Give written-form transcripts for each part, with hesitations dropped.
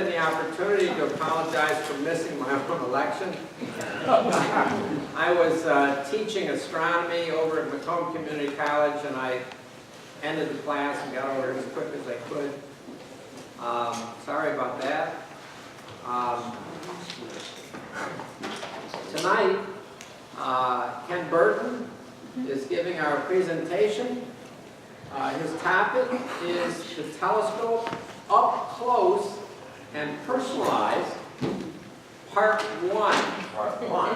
given the opportunity to apologize for missing my own election. I was teaching astronomy over at Macomb Community College, and I ended the class and got over as quick as I could. Sorry about that. Tonight, Ken Bertin is giving our presentation. His topic is the telescope up close and personalized, part 1. Part 1.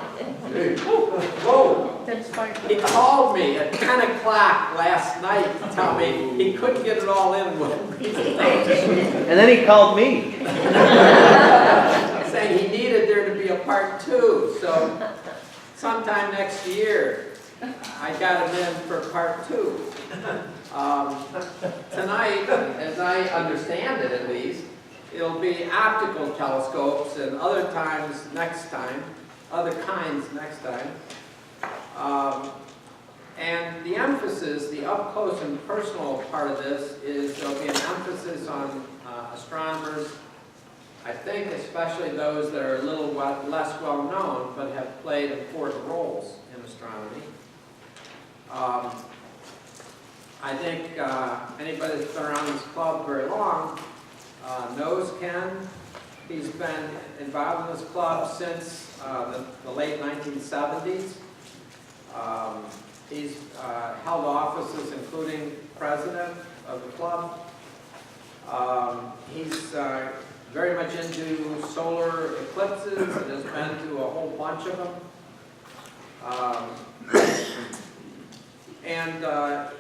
Whoa! That's fine. He called me at 10 o'clock last night to tell me he couldn't get it all in one presentation. And then he called me. Saying he needed there to be a part 2, so sometime next year I got him in for part 2. Tonight, as I understand it at least, it'll be optical telescopes and other kinds next time. And the emphasis, the up close and personal part of this is there'll be an emphasis on astronomers, I think especially those that are a little less well known but have played important roles in astronomy. I think anybody that's been around this club very long knows Ken. He's been involved in this club since the late 1970s. He's held offices including president of the club. He's very much into solar eclipses and has been to a whole bunch of them. And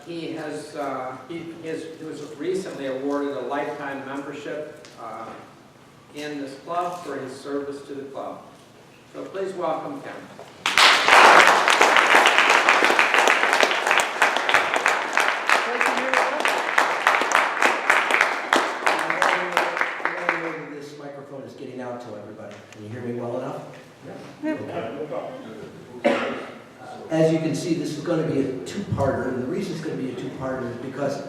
he was recently awarded a lifetime membership in this club for his service to the club. So please welcome Ken. This microphone is getting out to everybody. Can you hear me well enough? Yeah. Okay. As you can see, this is going to be a two-parter, and the reason it's going to be a two-parter is because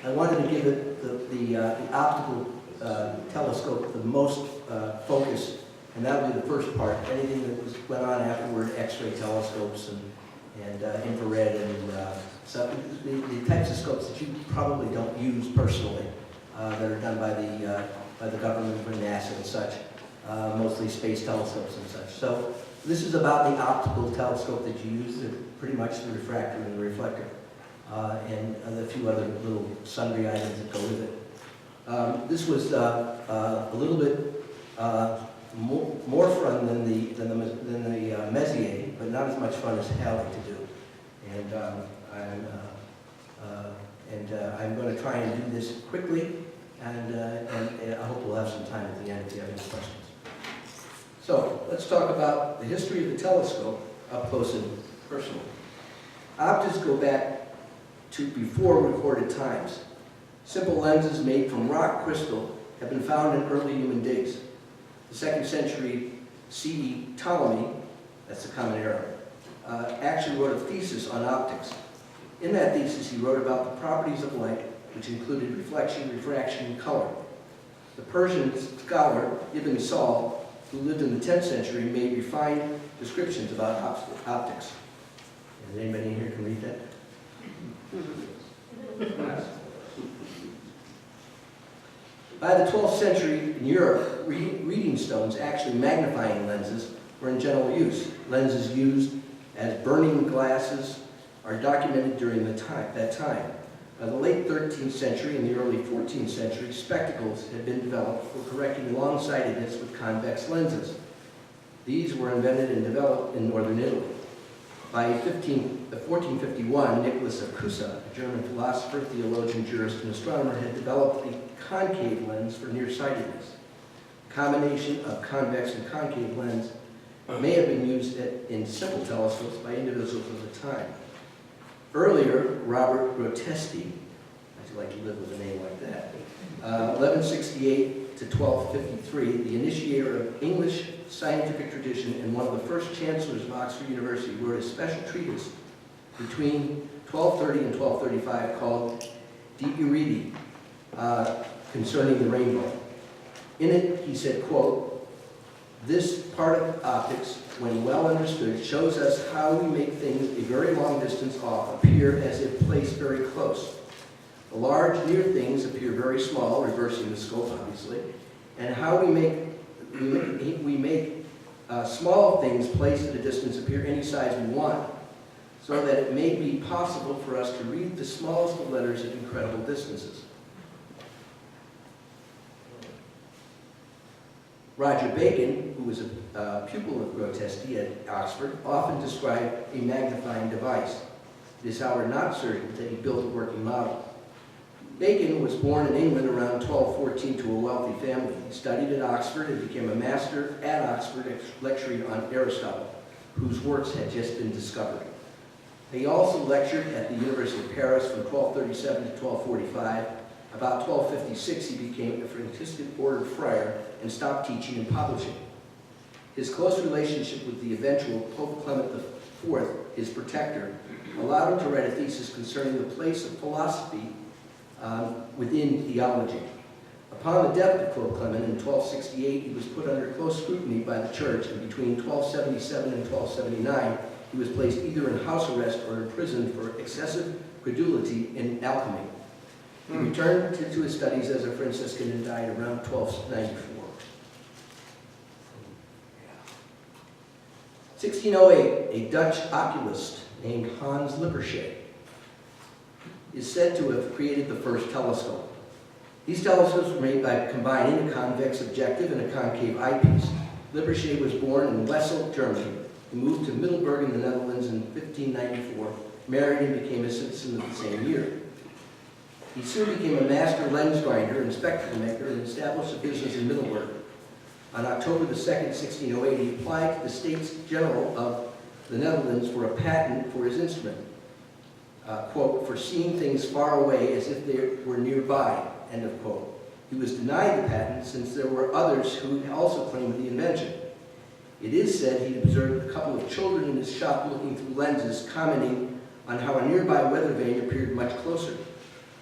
I wanted to give it the optical telescope the most focus, and that would be the first part. Anything that went on afterward, X-ray telescopes and infrared and so the types of scopes that you probably don't use personally that are done by the government for NASA and such, mostly space telescopes and such. So this is about the optical telescope that you use, pretty much the refractor and the reflector, and a few other little sundry items that go with it. This was a little bit more fun than the Messier, but not as much fun as Hadley to do. And I'm going to try and do this quickly, and I hope we'll have some time at the end if you have any questions. So let's talk about the history of the telescope up close and personal. Optics go back to before recorded times. Simple lenses made from rock crystal have been found in early human days. The 2nd century CE Ptolemy, that's the Common Era, actually wrote a thesis on optics. In that thesis, he wrote about the properties of light, which included reflection, refraction, and color. The Persian scholar Ibn Saul, who lived in the 10th century, made refined descriptions about optics. Is anybody in here can read that? By the 12th century in Europe, reading stones, actually magnifying lenses, were in general use. Lenses used as burning glasses are documented during that time. By the late 13th century and the early 14th century, spectacles had been developed for correcting long-sightedness with convex lenses. These were invented and developed in northern Italy. By 1451, Nicholas of Cusa, a German philosopher, theologian, jurist, and astronomer, had developed a concave lens for nearsightedness. A combination of convex and concave lens may have been used in simple telescopes by individuals of the time. Earlier, Robert Grotesti, I'd like to live with a name like that, 1168 to 1253, the initiator of English scientific tradition and one of the first chancellors of Oxford University, wrote a special treatise between 1230 and 1235 called De Iridi, concerning the rainbow. In it, he said, quote, "This part of optics, when well understood, shows us how we make things a very long distance off appear as if placed very close. The large near things appear very small," reversing the scope obviously, "and how we make small things placed at a distance appear any size we want, so that it may be possible for us to read the smallest of letters at incredible distances." Roger Bacon, who was a pupil of Groteschi at Oxford, often described a magnifying device. It is, however, not certain that he built a working model. Bacon was born in England around 1214 to a wealthy family. He studied at Oxford and became a master at Oxford, lecturing on Aristotle, whose works had just been discovered. He also lectured at the University of Paris from 1237 to 1245. About 1256, he became a Franciscan ordered friar and stopped teaching and publishing. His close relationship with the eventual Pope Clement IV, his protector, allowed him to write a thesis concerning the place of philosophy within theology. Upon the death of Pope Clement in 1268, he was put under close scrutiny by the church, and between 1277 and 1279, he was placed either in house arrest or imprisoned for excessive credulity in alchemy. He returned to his studies as a Franciscan and died around 1294. 1608, a Dutch oculist named Hans Lippershey is said to have created the first telescope. These telescopes were made by combining a convex objective and a concave eyepiece. Lippershey was born in Wessel, Germany. He moved to Middelburg in the Netherlands in 1594, married and became a citizen of the same year. He soon became a master lens grinder and spectacle maker and established a business in Middelburg. On October the 2nd, 1608, he applied to the States General of the Netherlands for a patent for his instrument, quote, "for seeing things far away as if they were nearby," end of quote. He was denied the patent since there were others who also claimed the invention. It is said he observed a couple of children in his shop looking through lenses, commenting on how a nearby weather vane appeared much closer.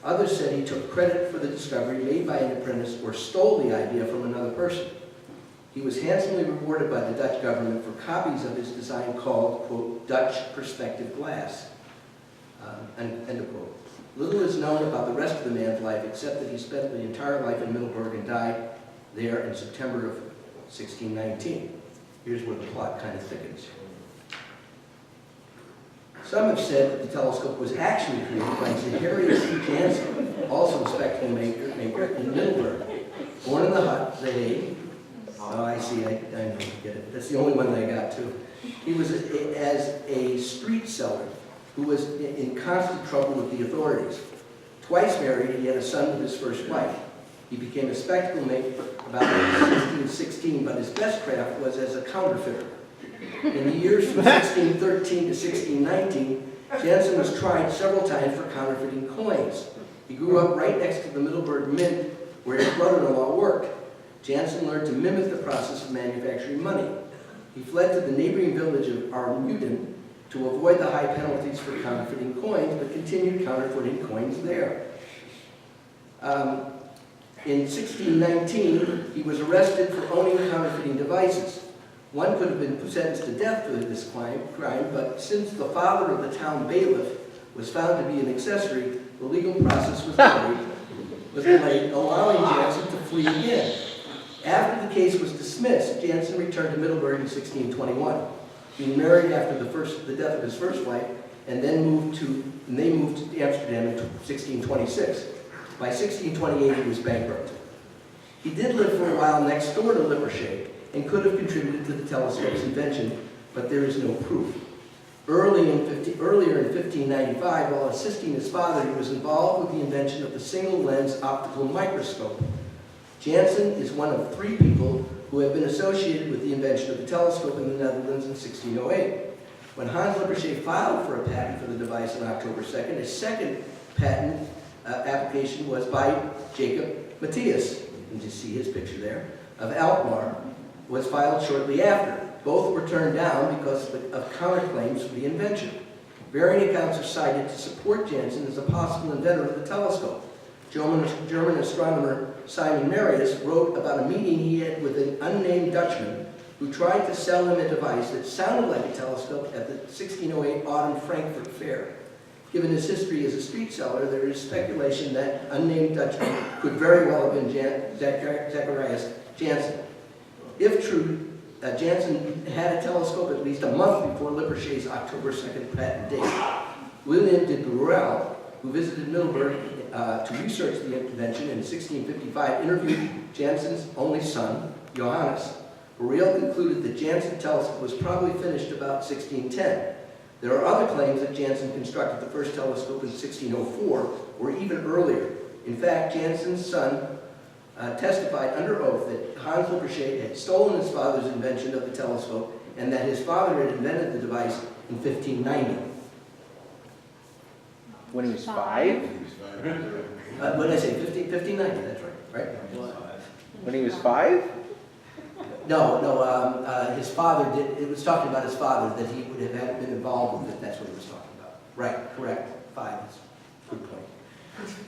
Others said he took credit for the discovery made by an apprentice or stole the idea from another person. He was handsomely rewarded by the Dutch government for copies of his design called, quote, "Dutch perspective glass," end of quote. Little is known about the rest of the man's life except that he spent the entire life in Middelburg and died there in September of 1619. Here's where the plot kind of thickens. Some have said that the telescope was actually created by Zacharias Jansen, also a spectacle maker in Middelburg. Born in the hut, The Hague. Oh, I see, I know, get it. That's the only one that I got too. He was as a street seller who was in constant trouble with the authorities. Twice married, he had a son with his first wife. He became a spectacle maker about 1616, but his best craft was as a counterfeiter. In the years from 1613 to 1619, Jansen was tried several times for counterfeiting coins. He grew up right next to the Middelburg Mint, where his brother-in-law worked. Jansen learned to mimic the process of manufacturing money. He fled to the neighboring village of Newington to avoid the high penalties for counterfeiting coins, but continued counterfeiting coins there. In 1619, he was arrested for owning counterfeiting devices. One could have been sentenced to death for this crime, but since the father of the town bailiff was found to be an accessory, the legal process was delayed, allowing Jansen to flee again. After the case was dismissed, Jansen returned to Middelburg in 1621. He married after the death of his first wife, and then moved to Amsterdam in 1626. By 1628, he was bankrupt. He did live for a while next door to Lippershey and could have contributed to the telescope's invention, but there is no proof. Earlier in 1595, while assisting his father, he was involved with the invention of the single-lens optical microscope. Jansen is one of 3 people who have been associated with the invention of the telescope in the Netherlands in 1608. When Hans Lippershey filed for a patent for the device on October 2nd, a second patent application was by Jacob Matthias, you can see his picture there, of Alkmaar, was filed shortly after. Both were turned down because of counterclaims for the invention. Varying accounts are cited to support Jansen as a possible inventor of the telescope. German astronomer Simon Marius, wrote about a meeting he had with an unnamed Dutchman who tried to sell him a device that sounded like a telescope at the 1608 Autumn Frankfurt Fair. Given his history as a street seller, there is speculation that unnamed Dutchman could very well have been Zacharias Jansen. If true, Jansen had a telescope at least a month before Lippershey's October 2nd patent date. William de Burrell, who visited Middelburg to research the invention in 1655, interviewed Jansen's only son, Johannes. Burrell concluded that Jansen's telescope was probably finished about 1610. There are other claims that Jansen constructed the first telescope in 1604 or even earlier. In fact, Jansen's son testified under oath that Hans Lippershey had stolen his father's invention of the telescope and that his father had invented the device in 1590. When he was 5? What did I say? 1590, that's right. When he was 5? No, his father did, it was talking about his father, that he would have had been involved with it, that's what it was talking about. Right, correct, 5 is a good point.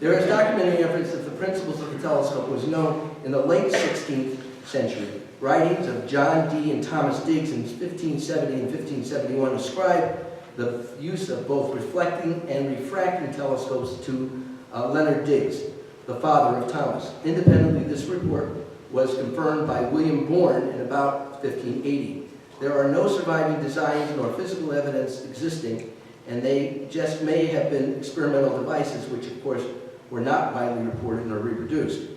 There is documentary evidence that the principles of the telescope was known in the late 16th century. Writings of John Dee and Thomas Digges in 1570 and 1571 ascribe the use of both reflecting and refracting telescopes to Leonard Digges, the father of Thomas. Independently, this report was confirmed by William Bourne in about 1580. There are no surviving designs nor physical evidence existing, and they just may have been experimental devices, which of course were not widely reported nor reproduced.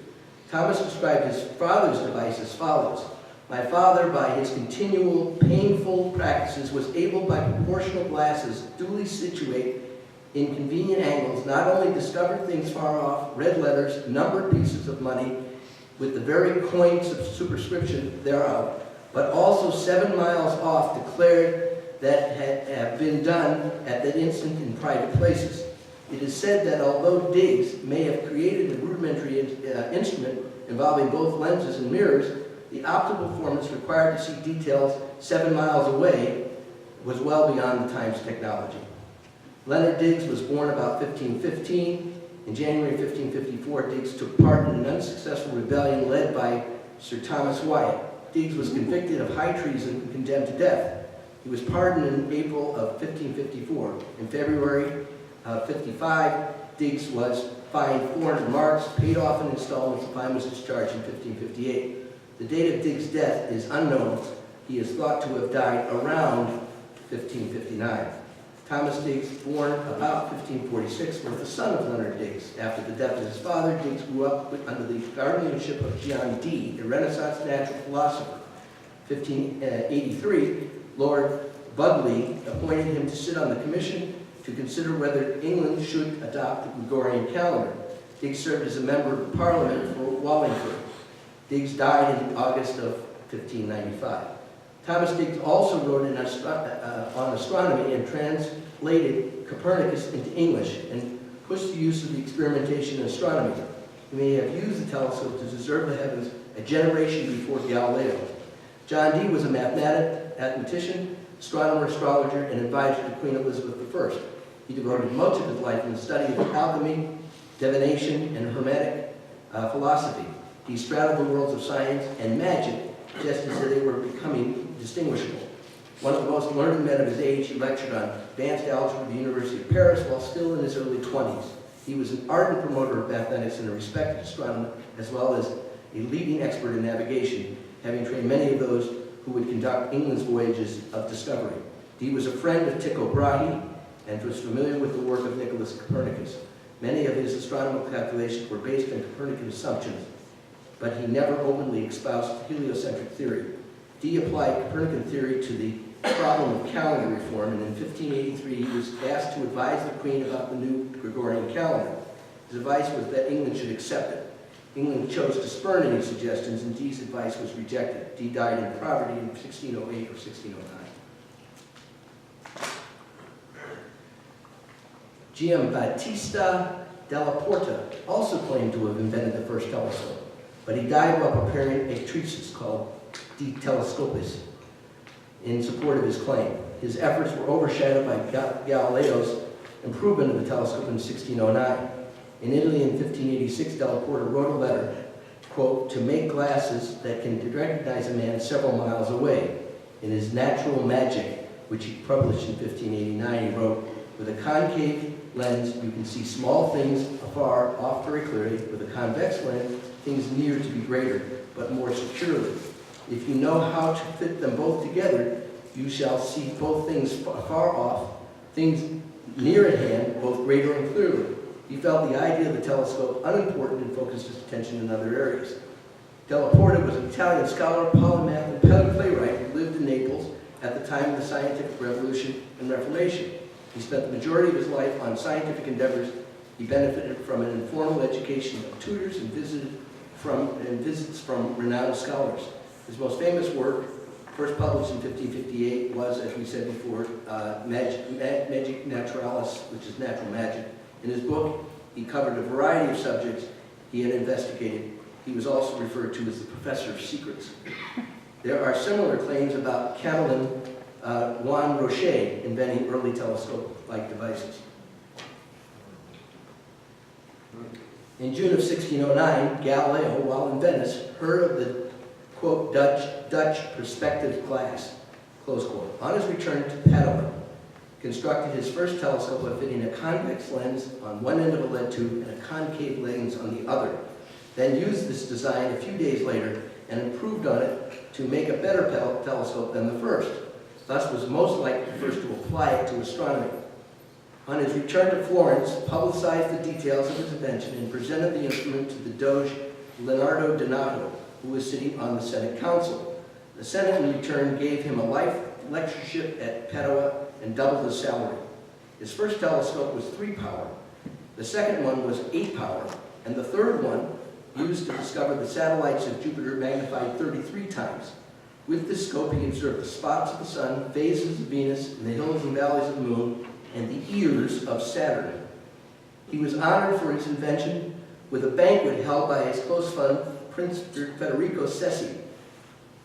Thomas described his father's device as follows. My father, by his continual painful practices, was able by proportional glasses duly situate in convenient angles, not only discover things far off, read letters, numbered pieces of money, with the very coin superscription thereof, but also 7 miles off declared that had been done at that instant in private places. It is said that although Digges may have created a rudimentary instrument involving both lenses and mirrors, the optical performance required to see details 7 miles away was well beyond the time's technology. Leonard Digges was born about 1515. In January 1554, Digges took part in an unsuccessful rebellion led by Sir Thomas Wyatt. Digges was convicted of high treason and condemned to death. He was pardoned in April of 1554. In February of 55, Digges was fined 400 marks, paid off in installments, the fine was discharged in 1558. The date of Digges' death is unknown. He is thought to have died around 1559. Thomas Digges, born about 1546, was the son of Leonard Digges. After the death of his father, Digges grew up under the guardianship of John Dee, a Renaissance natural philosopher. 1583, Lord Budleigh appointed him to sit on the commission to consider whether England should adopt the Gregorian calendar. Digges served as a member of Parliament for Wallingford. Digges died in August of 1595. Thomas Digges also wrote on astronomy and translated Copernicus into English and pushed the use of the experimentation in astronomy. He may have used the telescope to observe the heavens a generation before Galileo. John Dee was a mathematician, astronomer, astrologer, and advisor to Queen Elizabeth I. He devoted much of his life in the study of alchemy, divination, and Hermetic philosophy. He straddled the worlds of science and magic just as they were becoming distinguishable. One of the most learned men of his age, he lectured on advanced algebra at the University of Paris while still in his early 20s. He was an ardent promoter of mathematics and a respected astronomer, as well as a leading expert in navigation, having trained many of those who would conduct England's voyages of discovery. Dee was a friend of Tycho Brahe and was familiar with the work of Nicholas Copernicus. Many of his astronomical calculations were based on Copernican assumptions, but he never openly espoused heliocentric theory. Dee applied Copernican theory to the problem of calendar reform, and in 1583 he was asked to advise the Queen about the new Gregorian calendar. His advice was that England should accept it. England chose to spurn any suggestions, and Dee's advice was rejected. Dee died in poverty in 1608 or 1609. Giambattista della Porta also claimed to have invented the first telescope, but he died while preparing a treatise called De Telescopis in support of his claim. His efforts were overshadowed by Galileo's improvement of the telescope in 1609. In Italy in 1586, Della Porta wrote a letter quote, to make glasses that can recognize a man several miles away. In his Natural Magic, which he published in 1589, he wrote, with a concave lens, you can see small things afar off very clearly. With a convex lens, things near to be greater, but more securely. If you know how to fit them both together, you shall see both things far off, things near at hand, both greater and clearly. He felt the idea of the telescope unimportant and focused his attention in other areas. Della Porta was an Italian scholar, polymath, and playwright who lived in Naples at the time of the Scientific Revolution and Reformation. He spent the majority of his life on scientific endeavors. He benefited from an informal education of tutors and visits from renowned scholars. His most famous work, first published in 1558, was, as we said before, Magic Naturalis, which is natural magic. In his book, he covered a variety of subjects he had investigated. He was also referred to as the Professor of Secrets. There are similar claims about Camelin Juan Roche inventing early telescope-like devices. In June of 1609, Galileo, while in Venice, heard of the, quote, Dutch perspective glass, close quote. On his return to Padua, constructed his first telescope by fitting a convex lens on one end of a lead tube and a concave lens on the other. Then used this design a few days later and improved on it to make a better telescope than the first. Thus was most likely the first to apply it to astronomy. On his return to Florence, publicized the details of his invention and presented the instrument to the Doge Leonardo Donato, who was sitting on the Senate Council. The Senate in return gave him a life lectureship at Padua and doubled his salary. His first telescope was 3 power, the second one was 8 power, and the third one, used to discover the satellites of Jupiter, magnified 33 times. With this scope, he observed the spots of the sun, phases of Venus, and the hills and valleys of the moon, and the ears of Saturn. He was honored for his invention with a banquet held by his close friend, Prince Federico Sessi.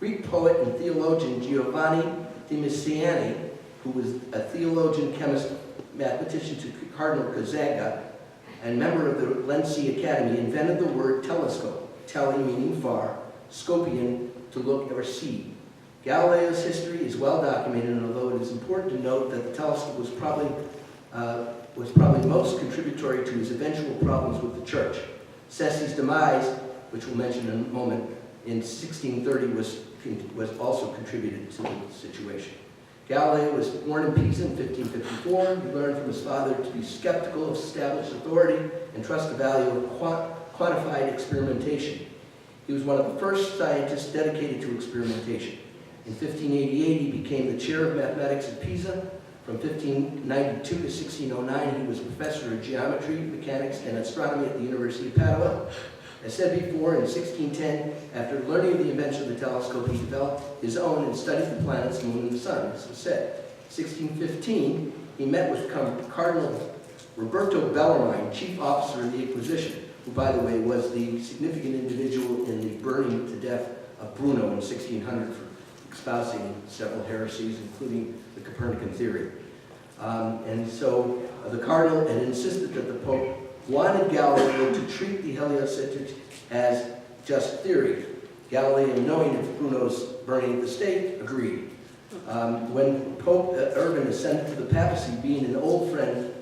Greek poet and theologian Giovanni Cassini, who was a theologian, chemist, mathematician to Cardinal Gonzaga, and member of the Lenzi Academy, invented the word telescope, tele meaning far, scopian to look or see. Galileo's history is well documented, although it is important to note that the telescope was probably most contributory to his eventual problems with the church. Sessi's demise, which we'll mention in a moment, in 1630 was also contributed to the situation. Galileo was born in Pisa in 1554. He learned from his father to be skeptical of established authority and trust the value of quantified experimentation. He was one of the first scientists dedicated to experimentation. In 1588, he became the chair of mathematics at Pisa. From 1592 to 1609, he was professor of geometry, mechanics, and astronomy at the University of Padua. As said before, in 1610, after learning of the invention of the telescope, he developed his own and studied the planets, the moon, and the sun, as was said. 1615, he met with Cardinal Roberto Bellarmine, chief officer of the Inquisition, who, by the way, was the significant individual in the burning to death of Bruno in 1600 for espousing several heresies, including the Copernican theory. And so the cardinal had insisted that the Pope wanted Galileo to treat the heliocentric as just theory. Galileo, knowing of Bruno's burning at the stake, agreed. When Pope Urban ascended to the papacy, being an old friend,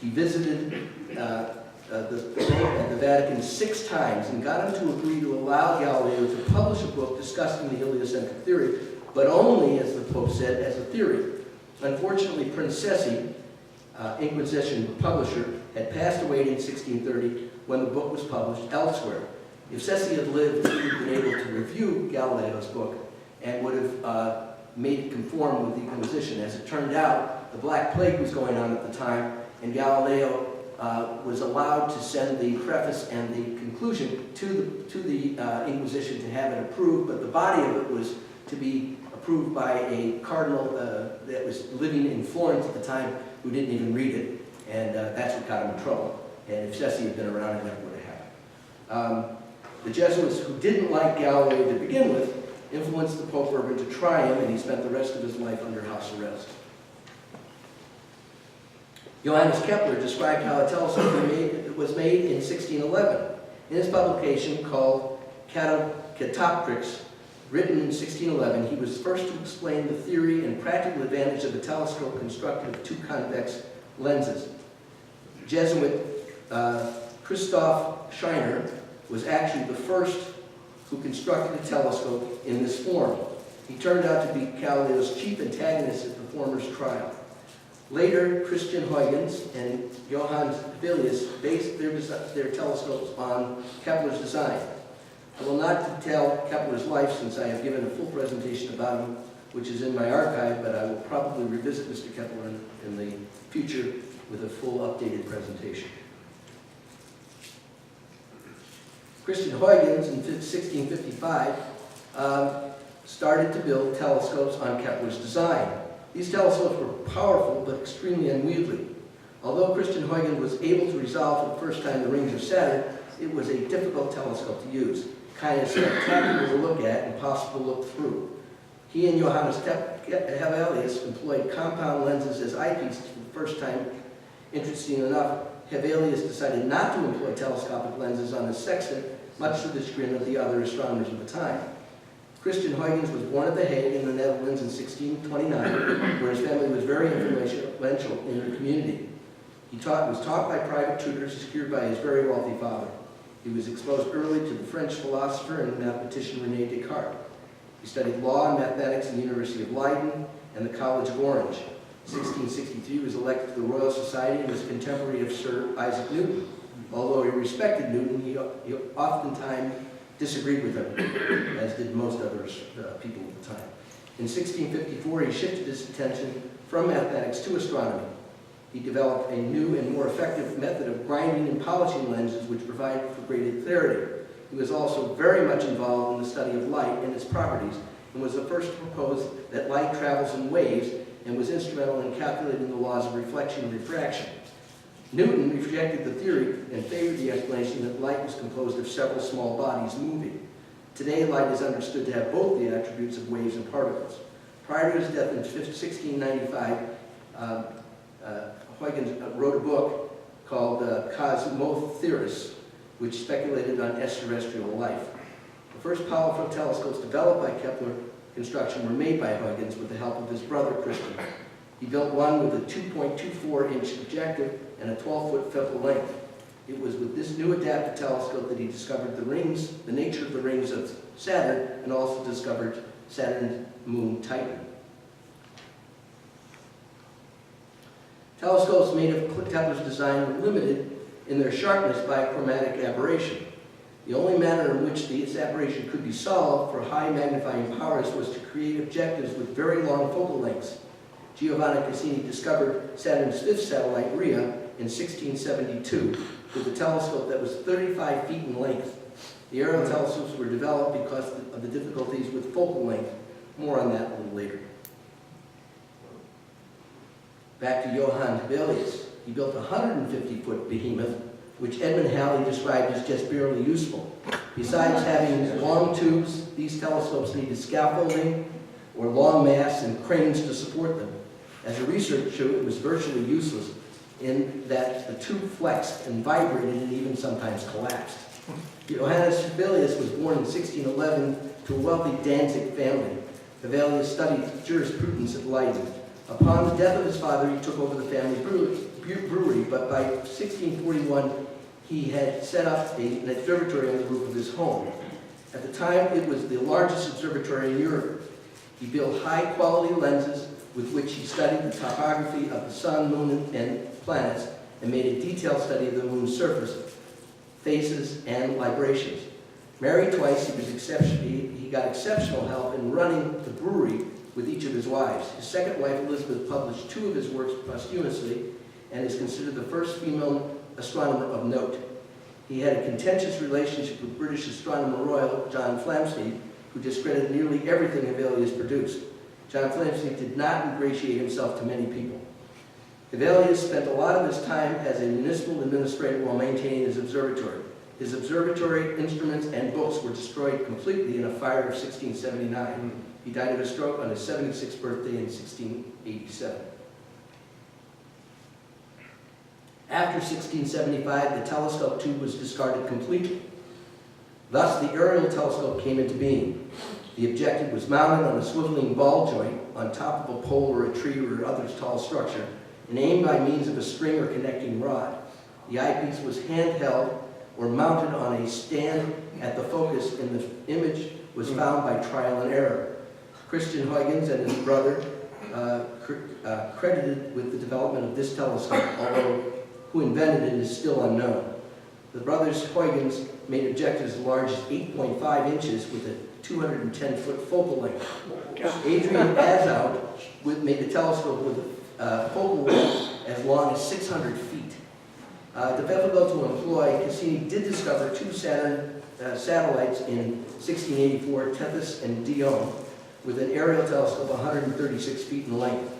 he visited the Vatican 6 times and got him to agree to allow Galileo to publish a book discussing the heliocentric theory, but only, as the Pope said, as a theory. Unfortunately, Prince Sessi, Inquisition publisher, had passed away in 1630 when the book was published elsewhere. If Sessi had lived, he would have been able to review Galileo's book and would have made it conform with the Inquisition. As it turned out, the Black Plague was going on at the time, and Galileo was allowed to send the preface and the conclusion to the Inquisition to have it approved, but the body of it was to be approved by a cardinal that was living in Florence at the time who didn't even read it, and that's what got him in trouble. And if Sessi had been around, it never would have happened. The Jesuits, who didn't like Galileo to begin with, influenced the Pope Urban to try him, and he spent the rest of his life under house arrest. Johannes Kepler described how a telescope was made in 1611. In his publication called Catoptrics, written in 1611, he was first to explain the theory and practical advantage of a telescope constructed of two convex lenses. Jesuit Christoph Scheiner was actually the first who constructed a telescope in this form. He turned out to be Galileo's chief antagonist at the former's trial. Later, Christian Huygens and Johannes Kepler based their telescopes on Kepler's design. I will not detail Kepler's life since I have given a full presentation about him, which is in my archive, but I will probably revisit Mr. Kepler in the future with a full updated presentation. Christian Huygens in 1655 started to build telescopes on Kepler's design. These telescopes were powerful but extremely unwieldy. Although Christian Huygens was able to resolve for the first time the rings of Saturn, it was a difficult telescope to use, kind of spectacular to look at, impossible to look through. He and Johannes Kepler employed compound lenses as eyepieces for the first time. Interesting enough, Hevelius decided not to employ telescopic lenses on his sextant, much to the chagrin of the other astronomers of the time. Christian Huygens was born at The Hague in the Netherlands in 1629, where his family was very influential in the community. He was taught by private tutors secured by his very wealthy father. He was exposed early to the French philosopher and mathematician René Descartes. He studied law and mathematics in the University of Leiden and the College of Orange. In 1663, he was elected to the Royal Society and was a contemporary of Sir Isaac Newton. Although he respected Newton, he oftentimes disagreed with him, as did most other people at the time. In 1654, he shifted his attention from mathematics to astronomy. He developed a new and more effective method of grinding and polishing lenses which provided for greater clarity. He was also very much involved in the study of light and its properties, and was the first to propose that light travels in waves, and was instrumental in calculating the laws of reflection and refraction. Newton rejected the theory and favored the explanation that light was composed of several small bodies moving. Today, light is understood to have both the attributes of waves and particles. Prior to his death in 1695, Huygens wrote a book called Cosmotheoris, which speculated on extraterrestrial life. The first powerful telescopes developed by Kepler construction were made by Huygens with the help of his brother Christian. He built one with a 2.24-inch objective and a 12-foot focal length. It was with this new adaptive telescope that he discovered the nature of the rings of Saturn, and also discovered Saturn's moon Titan. Telescopes made of Kepler's design were limited in their sharpness by a chromatic aberration. The only manner in which this aberration could be solved for high magnifying powers was to create objectives with very long focal lengths. Giovanni Cassini discovered Saturn's fifth satellite, Rhea, in 1672 with a telescope that was 35 feet in length. The aerial telescopes were developed because of the difficulties with focal length. More on that a little later. Back to Johann Hevelius. He built a 150-foot behemoth, which Edmund Halley described as just barely useful. Besides having long tubes, these telescopes needed scaffolding or long masts and cranes to support them. As a research show, it was virtually useless in that the tube flexed and vibrated and even sometimes collapsed. Johannes Hevelius was born in 1611 to a wealthy Danzig family. Hevelius studied jurisprudence at Leiden. Upon the death of his father, he took over the family brewery, but by 1641, he had set up an observatory on the roof of his home. At the time, it was the largest observatory in Europe. He built high-quality lenses with which he studied the topography of the sun, moon, and planets, and made a detailed study of the moon's surface, faces, and librations. Married twice, he got exceptional help in running the brewery with each of his wives. His second wife, Elizabeth, published 2 of his works posthumously and is considered the first female astronomer of note. He had a contentious relationship with British Astronomer Royal John Flamsteed, who discredited nearly everything Hevelius produced. John Flamsteed did not ingratiate himself to many people. Hevelius spent a lot of his time as a municipal administrator while maintaining his observatory. His observatory instruments and books were destroyed completely in a fire of 1679. He died of a stroke on his 76th birthday in 1687. After 1675, the telescope tube was discarded completely. Thus, the aerial telescope came into being. The objective was mounted on a swiveling ball joint on top of a pole or a tree or other tall structure and aimed by means of a string or connecting rod. The eyepiece was handheld or mounted on a stand at the focus, and the image was found by trial and error. Christian Huygens and his brother credited with the development of this telescope, although who invented it is still unknown. The brothers Huygens made objectives as large as 8.5 inches with a 210-foot focal length. Adrian Azout made the telescope with a focal length as long as 600 feet. Difficult to employ, Cassini did discover two Saturn satellites in 1684, Tethys and Dione, with an aerial telescope 136 feet in length.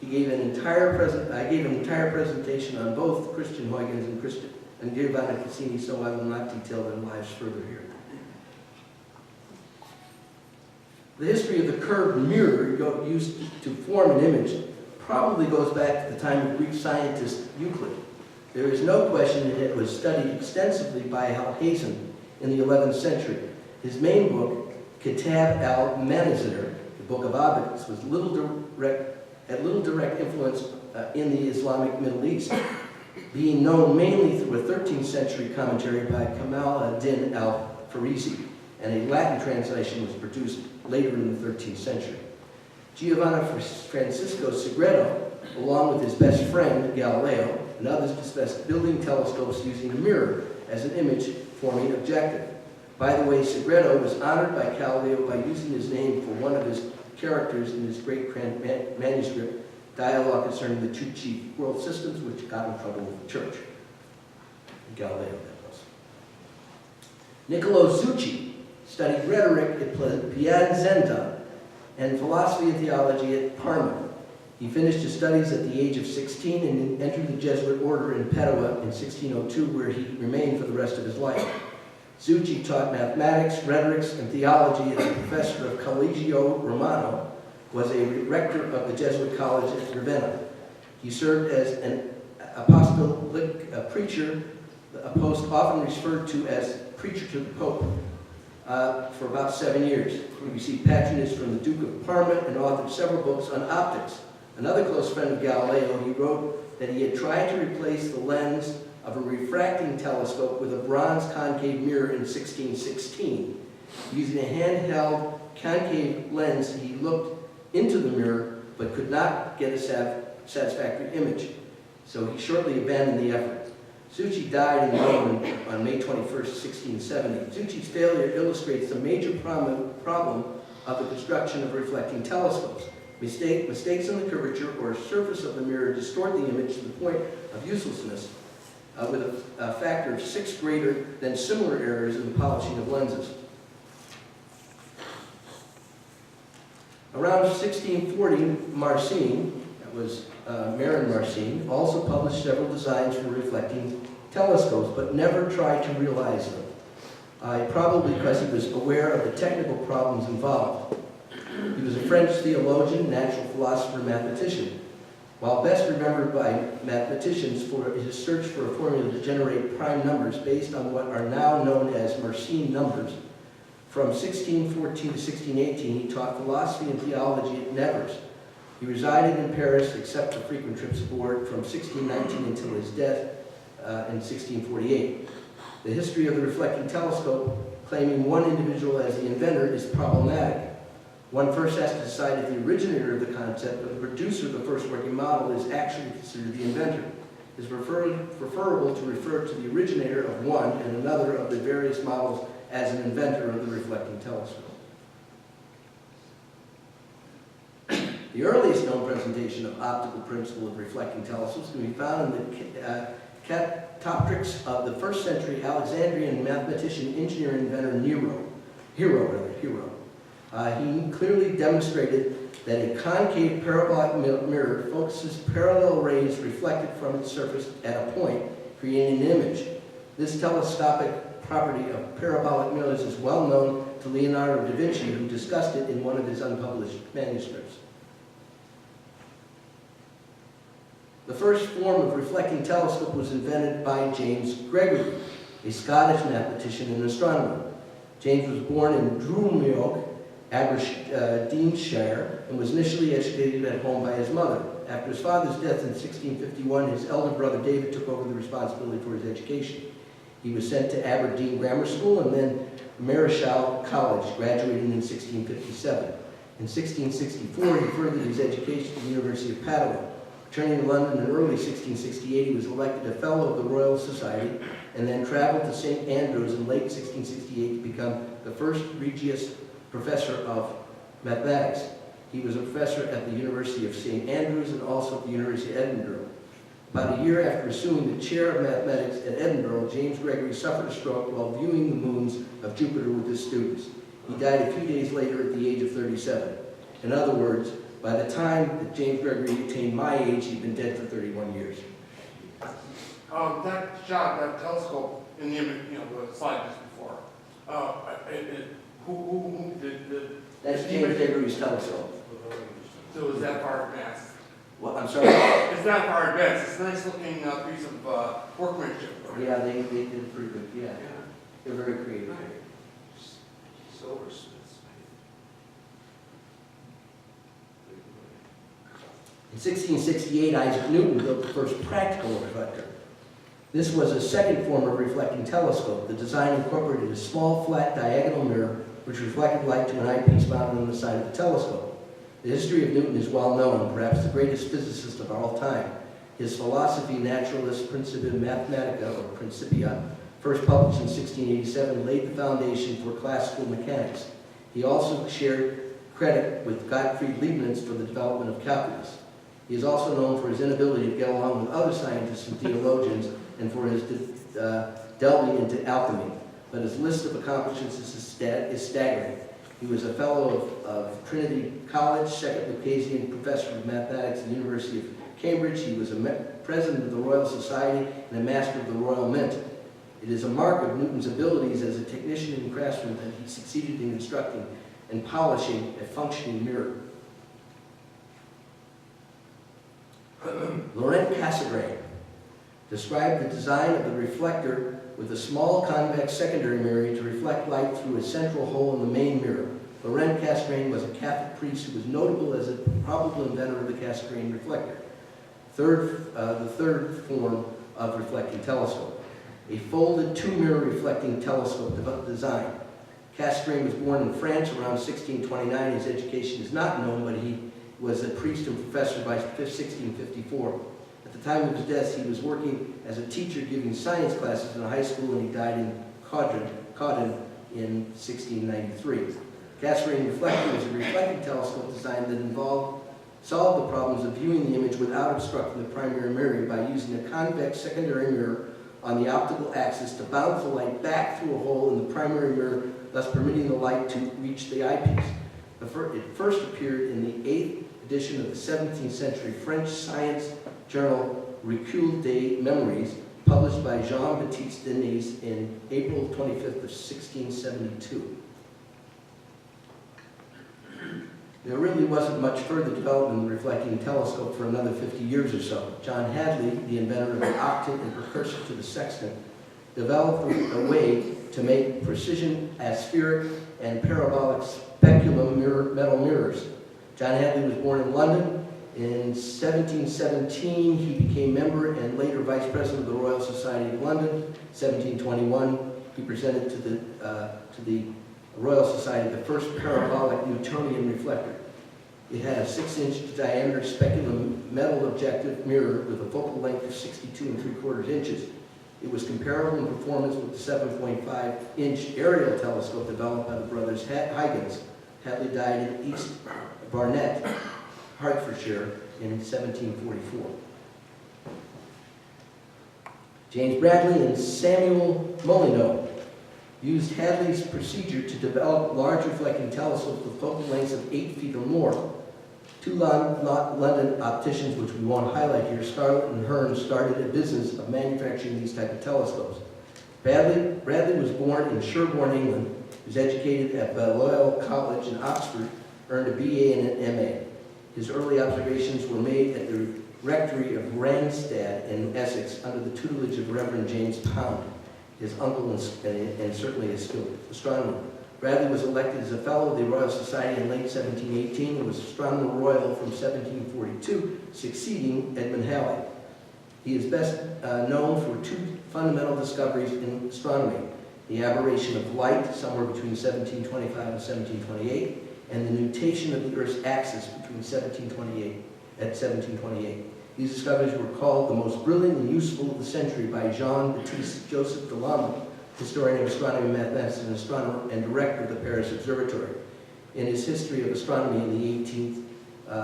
He gave an entire presentation on both Christian Huygens and Giovanni Cassini, so I will not detail their lives further here. The history of the curved mirror used to form an image probably goes back to the time of Greek scientist Euclid. There is no question that it was studied extensively by Alhazen in the 11th century. His main book, Kitab al-Manazir, the Book of Obits, had little direct influence in the Islamic Middle East, being known mainly through a 13th century commentary by Kamal ad-Din al-Farisi, and a Latin translation was produced later in the 13th century. Giovanni Francisco Segreto, along with his best friend Galileo and others, discussed building telescopes using a mirror as an image-forming objective. By the way, Segreto was honored by Galileo by using his name for one of his characters in his great manuscript, Dialogue Concerning the Two Chief World Systems, which got in trouble with the church. Galileo, that was. Niccolo Zucchi studied rhetoric at Piacenza and philosophy and theology at Parma. He finished his studies at the age of 16 and entered the Jesuit order in Padua in 1602, where he remained for the rest of his life. Zucchi taught mathematics, rhetorics, and theology as a professor of Collegio Romano, was a rector of the Jesuit college at Ravenna. He served as an apostolic preacher, a post often referred to as preacher to the Pope, for about 7 years. He received patronage from the Duke of Parma and authored several books on optics. Another close friend of Galileo, he wrote that he had tried to replace the lens of a refracting telescope with a bronze concave mirror in 1616. Using a handheld concave lens, he looked into the mirror but could not get a satisfactory image, so he shortly abandoned the effort. Zucchi died in Nolen on May 21st, 1670. Zucchi's failure illustrates the major problem of the construction of reflecting telescopes. Mistakes in the curvature or surface of the mirror distort the image to the point of uselessness, with a factor of 6 greater than similar errors in the polishing of lenses. Around 1640, Marcin, that was Marcin, also published several designs for reflecting telescopes, but never tried to realize them, probably because he was aware of the technical problems involved. He was a French theologian, natural philosopher, mathematician. While best remembered by mathematicians for his search for a formula to generate prime numbers based on what are now known as Marcin numbers, from 1614 to 1618 he taught philosophy and theology at Nevers. He resided in Paris except for frequent trips abroad from 1619 until his death in 1648. The history of the reflecting telescope, claiming one individual as the inventor, is problematic. One first has to decide if the originator of the concept or the producer of the first working model is actually considered the inventor. It is preferable to refer to the originator of one and another of the various models as an inventor of the reflecting telescope. The earliest known presentation of optical principle of reflecting telescopes can be found in the catoptrics of the 1st century Alexandrian mathematician, engineer, and inventor Hero. He clearly demonstrated that a concave parabolic mirror focuses parallel rays reflected from its surface at a point, creating an image. This telescopic property of parabolic mirrors is well known to Leonardo da Vinci, who discussed it in one of his unpublished manuscripts. The first form of reflecting telescope was invented by James Gregory, a Scottish mathematician and astronomer. James was born in Drumioch, Aberdeenshire, and was initially educated at home by his mother. After his father's death in 1651, his elder brother David took over the responsibility for his education. He was sent to Aberdeen Grammar School and then Marischal College, graduating in 1657. In 1664, he furthered his education at the University of Padua. Returning to London in early 1668, he was elected a Fellow of the Royal Society and then traveled to St. Andrews in late 1668 to become the first Regius Professor of Mathematics. He was a professor at the University of St. Andrews and also at the University of Edinburgh. About a year after assuming the chair of mathematics at Edinburgh, James Gregory suffered a stroke while viewing the moons of Jupiter with his students. He died a few days later at the age of 37. In other words, by the time that James Gregory attained my age, he'd been dead for 31 years. That shot, that telescope in the image, the slide just before, who did That's James Gregory's telescope. so is that far advanced? Well, I'm sorry? It's not far advanced. It's a nice looking piece of workmanship. Yeah, they did pretty good, yeah. They're very creative. In 1668, Isaac Newton built the first practical reflector. This was a second form of reflecting telescope. The design incorporated a small, flat, diagonal mirror which reflected light to an eyepiece mounted on the side of the telescope. The history of Newton is well known, perhaps the greatest physicist of all time. His philosophy, Naturalis Principia Mathematica, or Principia, first published in 1687, laid the foundation for classical mechanics. He also shared credit with Gottfried Leibniz for the development of calculus. He is also known for his inability to get along with other scientists and theologians and for his delving into alchemy. But his list of accomplishments is staggering. He was a fellow of Trinity College, second Lucasian professor of mathematics at the University of Cambridge. He was a president of the Royal Society and a master of the Royal Mint. It is a mark of Newton's abilities as a technician and craftsman that he succeeded in constructing and polishing a functioning mirror. Laurent Cassegrain described the design of the reflector with a small convex secondary mirror to reflect light through a central hole in the main mirror. Laurent Cassegrain was a Catholic priest who was notable as a probable inventor of the Cassegrain reflector, the third form of reflecting telescope. A folded two-mirror reflecting telescope design. Cassegrain was born in France around 1629. His education is not known, but he was a priest and professor by 1654. At the time of his death, he was working as a teacher giving science classes in a high school, and he died in Cawdon in 1693. Cassegrain reflector was a reflecting telescope design that solved the problems of viewing the image without obstructing the primary mirror by using a convex secondary mirror on the optical axis to bounce the light back through a hole in the primary mirror, thus permitting the light to reach the eyepiece. It first appeared in the 8th edition of the 17th century French science journal Recul des Memories, published by Jean-Baptiste Denis in April 25th of 1672. There really wasn't much further development in the reflecting telescope for another 50 years or so. John Hadley, the inventor of the octant and precursor to the sextant, developed a way to make precision aspheric and parabolic speculum metal mirrors. John Hadley was born in London. In 1717, he became member and later vice president of the Royal Society of London. 1721, he presented to the Royal Society the first parabolic Newtonian reflector. It had a 6-inch diameter speculum metal objective mirror with a focal length of 62 3/4 inches. It was comparable in performance with the 7.5-inch aerial telescope developed by the brothers Huygens. Hadley died in East Barnet, Hertfordshire, in 1744. James Bradley and Samuel Molyneux used Hadley's procedure to develop large reflecting telescopes with focal lengths of 8 feet or more. Two London opticians, which we won't highlight here, Scarlett and Hearn, started a business of manufacturing these type of telescopes. Bradley was born in Sherborne, England. He was educated at Balliol College in Oxford, earned a BA and an MA. His early observations were made at the rectory of Randstad in Essex under the tutelage of Reverend James Pound, his uncle and certainly a skilled astronomer. Bradley was elected as a Fellow of the Royal Society in late 1718 and was Astronomer Royal from 1742, succeeding Edmund Halley. He is best known for two fundamental discoveries in astronomy: the aberration of light somewhere between 1725 and 1728, and the nutation of the Earth's axis between 1728. These discoveries were called the most brilliant and useful of the century by Jean-Baptiste Joseph Della, historian of astronomy, mathematics, and astronomer, and director of the Paris Observatory, in his History of Astronomy in the 18th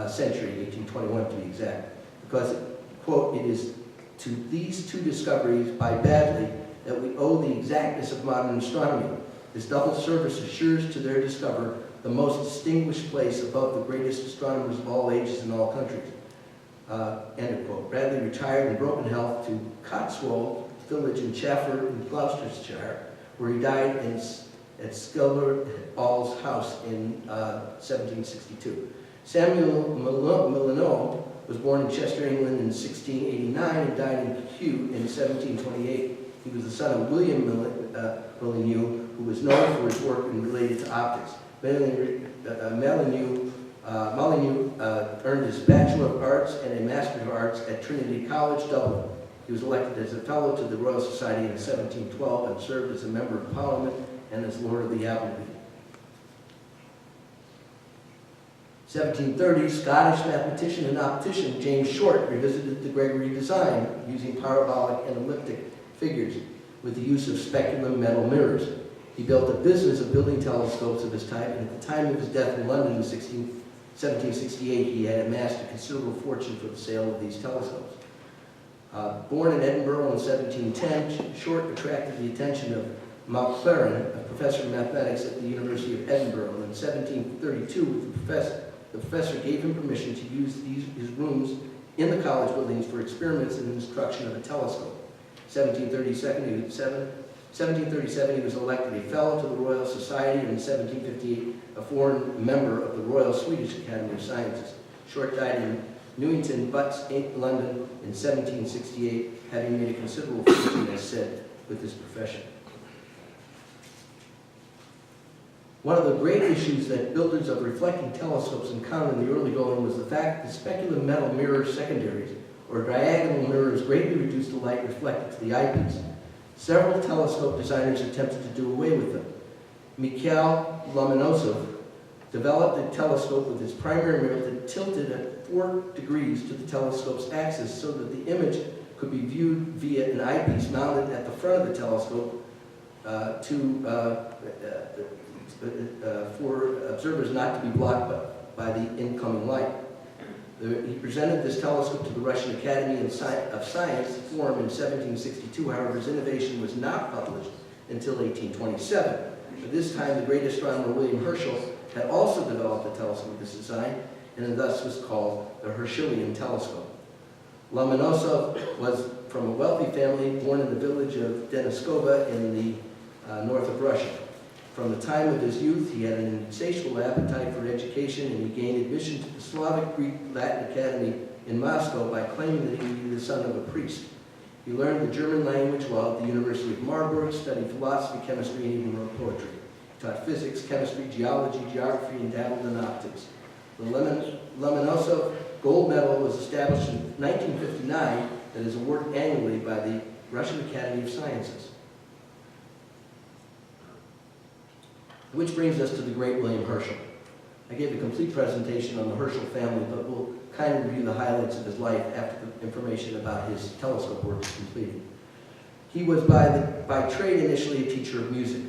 century, 1821 to be exact, because, quote, "It is to these two discoveries by Bradley that we owe the exactness of modern astronomy. This double service assures to their discoverer the most distinguished place above the greatest astronomers of all ages in all countries." End of quote. Bradley retired in broken health to Cotswold village in Chafford in Gloucestershire, where he died at Skelver All's house in 1762. Samuel Milano was born in Chester, England in 1689 and died in Kew in 1728. He was the son of William Molyneux, who was known for his work related to optics. Molyneux earned his Bachelor of Arts and a Master of Arts at Trinity College, Dublin. He was elected as a Fellow to the Royal Society in 1712 and served as a Member of Parliament and as Lord of the Appleby. 1730, Scottish mathematician and optician James Short revisited the Gregory design using parabolic and elliptic figures with the use of speculum metal mirrors. He built a business of building telescopes of his type, and at the time of his death in London in 1768, he had amassed a considerable fortune for the sale of these telescopes. Born in Edinburgh in 1710, Short attracted the attention of Maclaurin, a professor of mathematics at the University of Edinburgh. In 1732, the professor gave him permission to use his rooms in the college buildings for experiments in the construction of a telescope. 1737, he was elected a Fellow to the Royal Society, and in 1758, a foreign member of the Royal Swedish Academy of Sciences. Short died in Newington, Butts, London, in 1768, having made a considerable fortune, as said, with his profession. One of the great issues that builders of reflecting telescopes encountered in the early going was the fact that speculum metal mirror secondaries, or diagonal mirrors, greatly reduced the light reflected to the eyepiece. Several telescope designers attempted to do away with them. Mikhail Lomonosov developed a telescope with its primary mirror that tilted at 4 degrees to the telescope's axis so that the image could be viewed via an eyepiece mounted at the front of the telescope for observers not to be blocked by the incoming light. He presented this telescope to the Russian Academy of Science Forum in 1762. However, his innovation was not published until 1827. At this time, the great astronomer William Herschel had also developed a telescope with this design, and thus was called the Herschelian telescope. Lomonosov was from a wealthy family, born in the village of Deniskova in the north of Russia. From the time of his youth, he had an insatiable appetite for education, and he gained admission to the Slavic Greek Latin Academy in Moscow by claiming that he was the son of a priest. He learned the German language while at the University of Marburg, studied philosophy, chemistry, and even wrote poetry. He taught physics, chemistry, geology, geography, and dabbled in optics. The Lomonosov Gold Medal was established in 1959 and is awarded annually by the Russian Academy of Sciences. Which brings us to the great William Herschel. I gave a complete presentation on the Herschel family, but we'll kind of review the highlights of his life after the information about his telescope work is completed. He was by trade initially a teacher of music.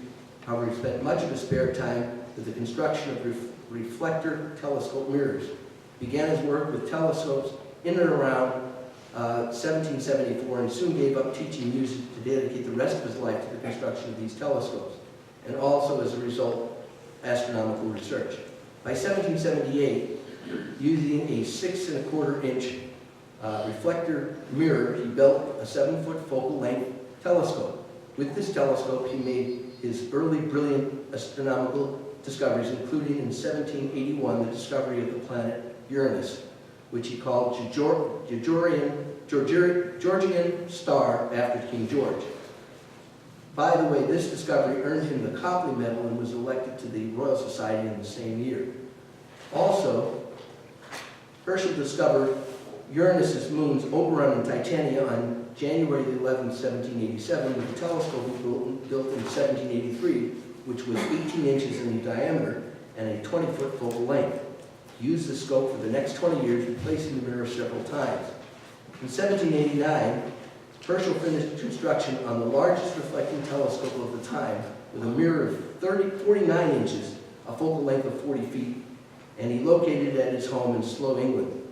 However, he spent much of his spare time with the construction of reflector telescope mirrors. He began his work with telescopes in and around 1774 and soon gave up teaching music to dedicate the rest of his life to the construction of these telescopes, and also, as a result, astronomical research. By 1778, using a 6 1/4 inch reflector mirror, he built a 7-foot focal length telescope. With this telescope, he made his early brilliant astronomical discoveries, including in 1781 the discovery of the planet Uranus, which he called Georgian star after King George. By the way, this discovery earned him the Copley Medal and was elected to the Royal Society in the same year. Also, Herschel discovered Uranus's moons Oberon and Titania on January 11, 1787, with a telescope he built in 1783, which was 18 inches in diameter and a 20-foot focal length. He used the scope for the next 20 years, replacing the mirror several times. In 1789, Herschel finished construction on the largest reflecting telescope of the time, with a mirror of 49 inches, a focal length of 40 feet, and he located it at his home in Slough, England.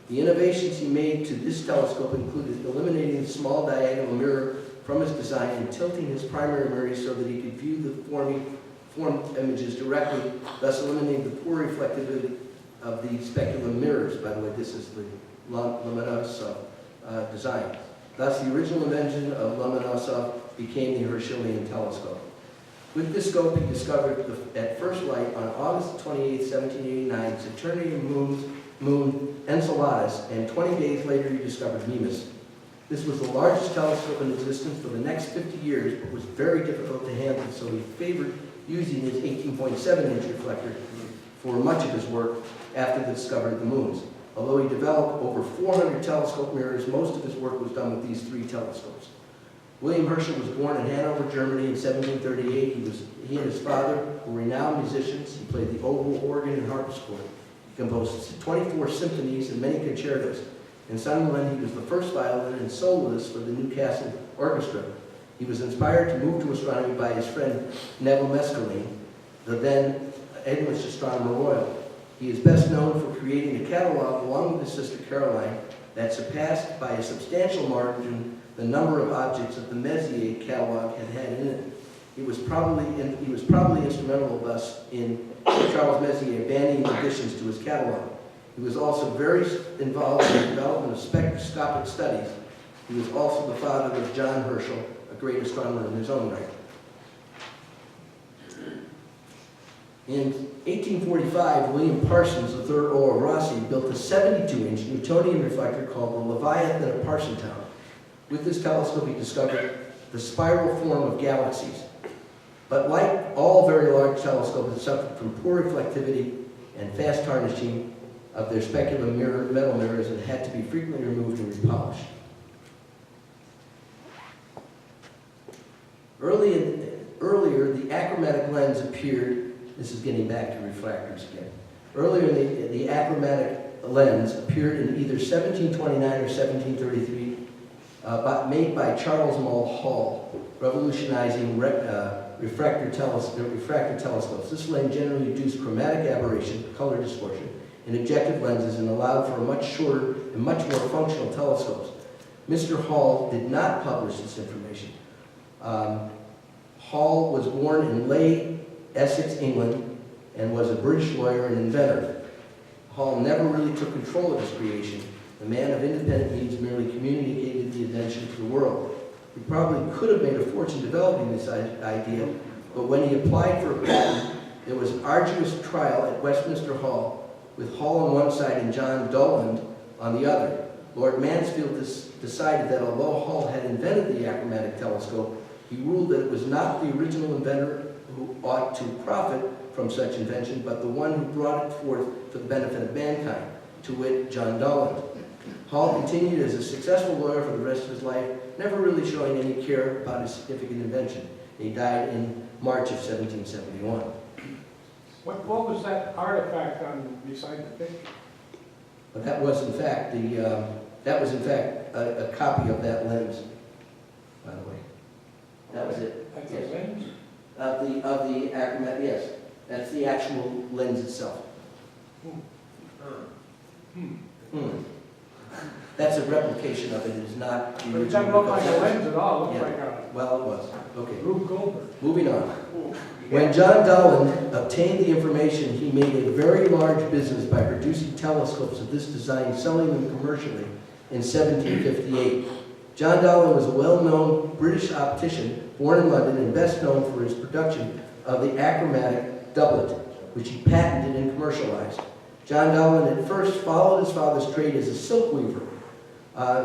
The innovations he made to this telescope included eliminating the small diagonal mirror from his design and tilting his primary mirror so that he could view the formed images directly, thus eliminating the poor reflectivity of the speculum mirrors. By the way, this is the Lomonosov design. Thus, the original invention of Lomonosov became the Herschelian telescope. With this scope, he discovered at first light on August 28, 1789, Saturnian moon Enceladus, and 20 days later he discovered Mimas. This was the largest telescope in existence for the next 50 years, but was very difficult to handle, so he favored using his 18.7-inch reflector for much of his work after the discovery of the moons. Although he developed over 400 telescope mirrors, most of his work was done with these three telescopes. William Herschel was born in Hanover, Germany in 1738. He and his father were renowned musicians. He played the oboe, organ, and harpsichord. He composed 24 symphonies and many concertos. In Sunderland, he was the first violin and soloist for the Newcastle Orchestra. He was inspired to move to astronomy by his friend Neville Mescaline, the then English Astronomer Royal. He is best known for creating a catalog along with his sister Caroline that surpassed by a substantial margin the number of objects that the Messier catalog had in it. He was probably instrumental thus in Charles Messier banning additions to his catalog. He was also very involved in the development of spectroscopic studies. He was also the father of John Herschel, a great astronomer in his own right. In 1845, William Parsons, the third Earl of Rosse, built a 72-inch Newtonian reflector called the Leviathan of Parsonstown. With this telescope, he discovered the spiral form of galaxies. But like all very large telescopes, it suffered from poor reflectivity and fast tarnishing of their speculum metal mirrors and had to be frequently removed and repolished. Earlier, the achromatic lens appeared. This is getting back to refractors again. Earlier, the achromatic lens appeared in either 1729 or 1733, made by Charles Mulhall, revolutionizing refractor telescopes. This lens generally reduced chromatic aberration, color distortion, in objective lenses and allowed for a much shorter and much more functional telescopes. Mr. Hall did not publish this information. Hall was born in Leigh, Essex, England, and was a British lawyer and inventor. Hall never really took control of his creation. The man of independent means merely communicated the invention to the world. He probably could have made a fortune developing this idea, but when he applied for a patent, there was an arduous trial at Westminster Hall, with Hall on one side and John Nolen on the other. Lord Mansfield decided that although Hall had invented the achromatic telescope, he ruled that it was not the original inventor who ought to profit from such invention, but the one who brought it forth for the benefit of mankind, to wit, John Nolen. Hall continued as a successful lawyer for the rest of his life, never really showing any care about his significant invention. He died in March of 1771. What was that artifact on beside the picture? But that was in fact a copy of that lens, by the way. That was it. That's Yes. a lens? Of the achromatic, yes. That's the actual lens itself. That's a replication of it. It is not the But it original. doesn't look like a lens at all. It looks Yeah. like a Well, it was. Okay. Rube Goldberg. Moving on. When John Nolen obtained the information, he made a very large business by producing telescopes of this design, selling them commercially in 1758. John Nolen was a well-known British optician, born in London, and best known for his production of the achromatic doublet, which he patented and commercialized. John Nolen at first followed his father's trade as a silk weaver.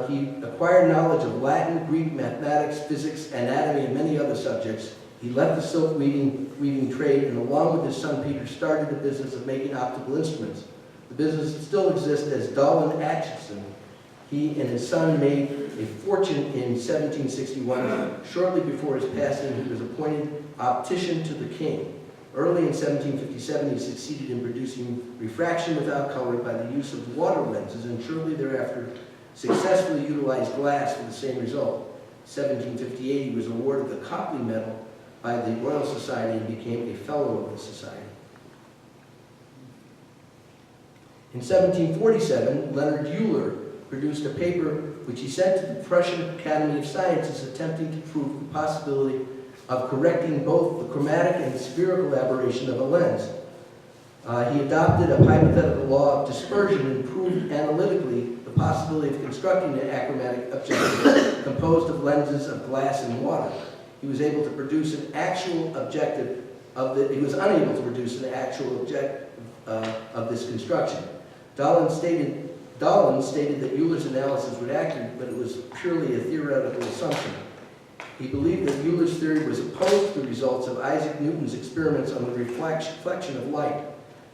He acquired knowledge of Latin, Greek, mathematics, physics, anatomy, and many other subjects. He left the silk weaving trade, and along with his son Peter, started the business of making optical instruments. The business still exists as Dolan Atchison. He and his son made a fortune in 1761. Shortly before his passing, he was appointed optician to the king. Early in 1757, he succeeded in producing refraction without color by the use of water lenses, and shortly thereafter successfully utilized glass for the same result. In 1758, he was awarded the Copley Medal by the Royal Society and became a fellow of the society. In 1747, Leonard Heuer produced a paper which he sent to the Prussian Academy of Sciences, attempting to prove the possibility of correcting both the chromatic and spherical aberration of a lens. He adopted a hypothetical law of dispersion and proved analytically the possibility of constructing an achromatic objective composed of lenses of glass and water. He was able to produce an actual objective he was unable to produce an actual objective of this construction. Dolan stated that Euler's analysis was accurate, but it was purely a theoretical assumption. He believed that Euler's theory was opposed to the results of Isaac Newton's experiments on the reflection of light.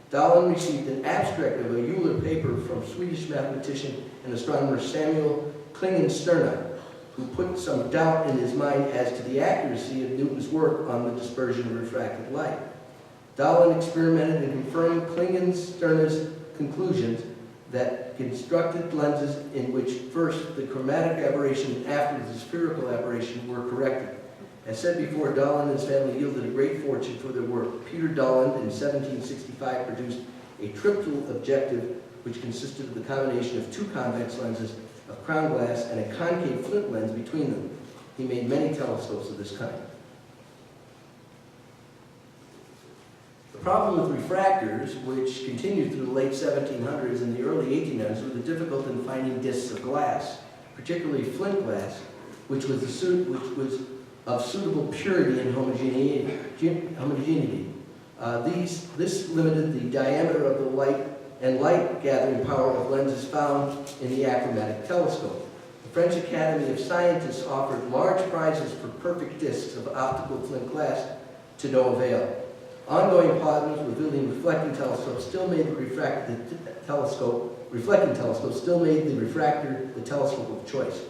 Dolan received an abstract of a Euler paper from Swedish mathematician and astronomer Samuel Klingenstierna, who put some doubt in his mind as to the accuracy of Newton's work on the dispersion of refracted light. Dolan experimented in confirming Klingenstierna's conclusions that constructed lenses in which first the chromatic aberration and after the spherical aberration were corrected. As said before, Dolan and his family yielded a great fortune for their work. Peter Dolan in 1765 produced a triple objective which consisted of the combination of two convex lenses of crown glass and a concave flint lens between them. He made many telescopes of this kind. The problem with refractors, which continued through the late 1700s and the early 1800s, was the difficulty in finding discs of glass, particularly flint glass, which was of suitable purity and homogeneity. This limited the diameter of the light and light-gathering power of lenses found in the achromatic telescope. The French Academy of Scientists offered large prizes for perfect discs of optical flint glass to no avail. Ongoing problems with building reflecting telescopes still made the refracting telescope still made the refractor the telescope of choice.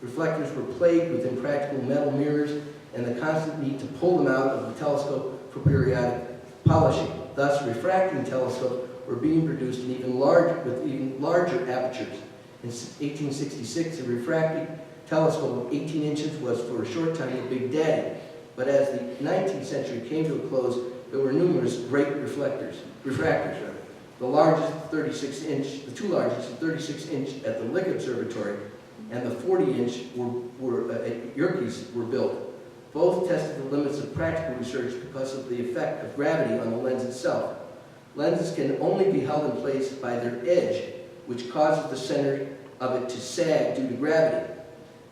Reflectors were plagued with impractical metal mirrors and the constant need to pull them out of the telescope for periodic polishing. Thus, refracting telescopes were being produced with even larger apertures. In 1866, a refracting telescope of 18 inches was for a short time a big daddy. But as the 19th century came to a close, there were numerous great refractors. The largest, 36-inch, the two largest, 36-inch at the Lick Observatory, and the 40-inch at Yerkes were built. Both tested the limits of practical research because of the effect of gravity on the lens itself. Lenses can only be held in place by their edge, which causes the center of it to sag due to gravity.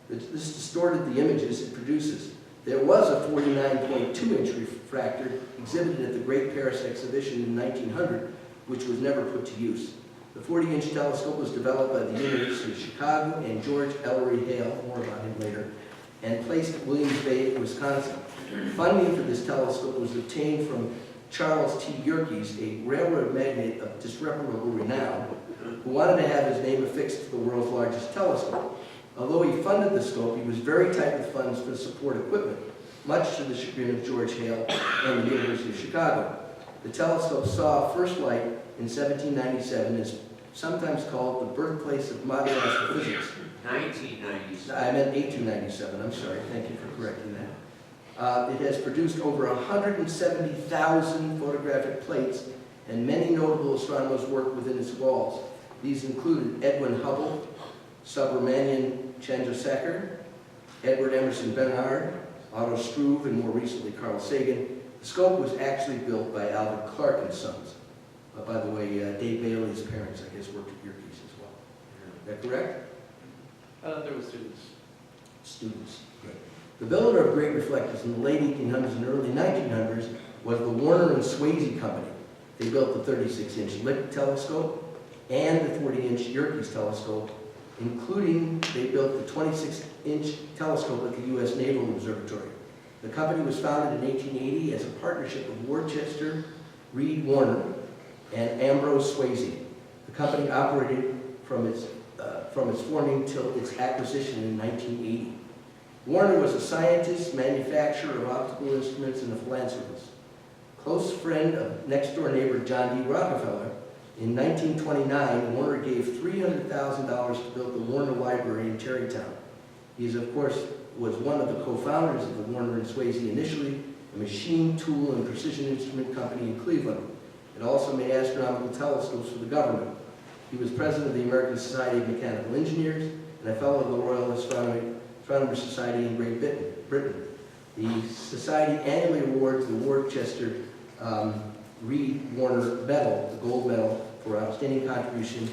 This distorted the images it produces. There was a 49.2-inch refractor exhibited at the Great Paris Exhibition in 1900, which was never put to use. The 40-inch telescope was developed by the University of Chicago and George Ellery Hale, more about him later, and placed at Williams Bay, Wisconsin. Funding for this telescope was obtained from Charles T. Yerkes, a railroad magnate of disreputable renown, who wanted to have his name affixed to the world's largest telescope. Although he funded the scope, he was very tight with funds for support equipment, much to the chagrin of George Hale and the University of Chicago. The telescope saw first light in 1797 and is sometimes called the birthplace of modern astrophysics. 1997. I meant 1897, I'm sorry, thank you for correcting that. It has produced over 170,000 photographic plates, and many notable astronomers worked within its walls. These included Edwin Hubble, Subramanian Chandrasekhar, Edward Emerson Bernard, Otto Struve, and more recently Carl Sagan. The scope was actually built by Alvin Clark and Sons. By the way, Dave Bailey's parents, I guess, worked at Yerkes as well. Is that correct? There were students. Students. Good. The builder of great reflectors in the late 1800s and early 1900s was the Warner and Swayze Company. They built the 36-inch Lick telescope and the 40-inch Yerkes telescope, including they built the 26-inch telescope at the U.S. Naval Observatory. The company was founded in 1880 as a partnership of Worcester, Reed Warner, and Ambrose Swayze. The company operated from its forming till its acquisition in 1980. Warner was a scientist, manufacturer of optical instruments, and a philanthropist. Close friend of next-door neighbor John D. Rockefeller, in 1929, Warner gave $300,000 to build the Warner Library in Tarrytown. He is, of course, was one of the co-founders of the Warner and Swayze initially, a machine, tool, and precision instrument company in Cleveland. It also made astronomical telescopes for the government. He was president of the American Society of Mechanical Engineers and a fellow of the Royal Astronomers Society in Great Britain. The Society annually awards the Worcester Reed Warner Medal, the gold medal, for outstanding contribution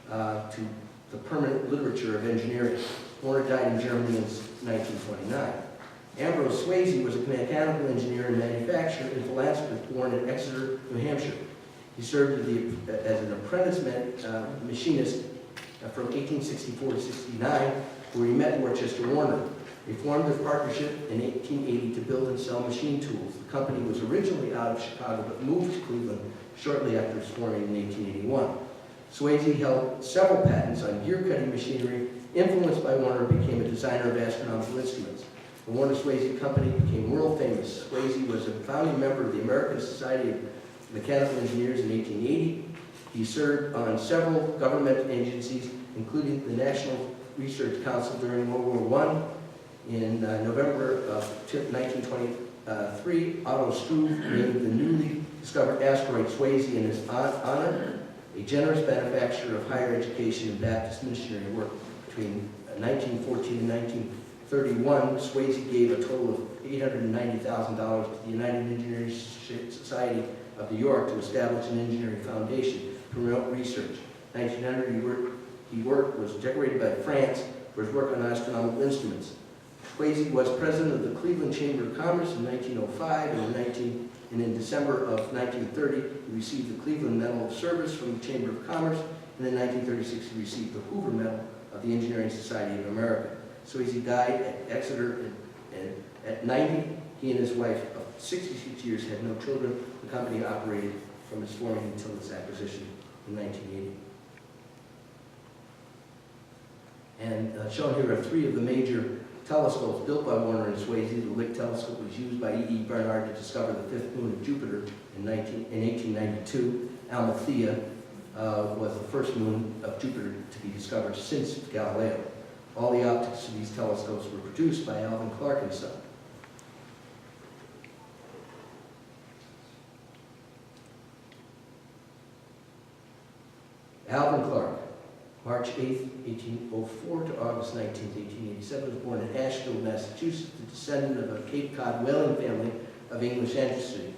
to the permanent literature of engineering. Warner died in Germany in 1929. Ambrose Swayze was a mechanical engineer and manufacturer and philanthropist born in Exeter, New Hampshire. He served as an apprentice machinist from 1864 to 69, where he met Worcester Warner. They formed a partnership in 1880 to build and sell machine tools. The company was originally out of Chicago but moved to Cleveland shortly after its forming in 1881. Swayze held several patents on gear-cutting machinery. Influenced by Warner, became a designer of astronomical instruments. The Warner Swayze Company became world famous. Swayze was a founding member of the American Society of Mechanical Engineers in 1880. He served on several government agencies, including the National Research Council during World War I. In November of 1923, Otto Struve named the newly discovered asteroid Swayze in his honor, a generous benefactor of higher education and Baptist missionary work. Between 1914 and 1931, Swayze gave a total of $890,000 to the United Engineering Society of New York to establish an engineering foundation to promote research. In 1900, was decorated by France for his work on astronomical instruments. Swayze was president of the Cleveland Chamber of Commerce in 1905, and in December of 1930, he received the Cleveland Medal of Service from the Chamber of Commerce, and in 1936, he received the Hoover Medal of the Engineering Society of America. Swayze died at Exeter at 90. He and his wife of 66 years had no children. The company operated from its forming until its acquisition in 1980. And shown here are three of the major telescopes built by Warner and Swayze. The Lick telescope was used by E.E. Barnard to discover the fifth moon of Jupiter in 1892. Alma-Thea was the first moon of Jupiter to be discovered since Galileo. All the optics of these telescopes were produced by Alvin Clark and Son. Alvin Clark, March 8, 1804 to August 19, 1887, was born in Asheville, Massachusetts, the descendant of a Cape Cod whaling family of English ancestry.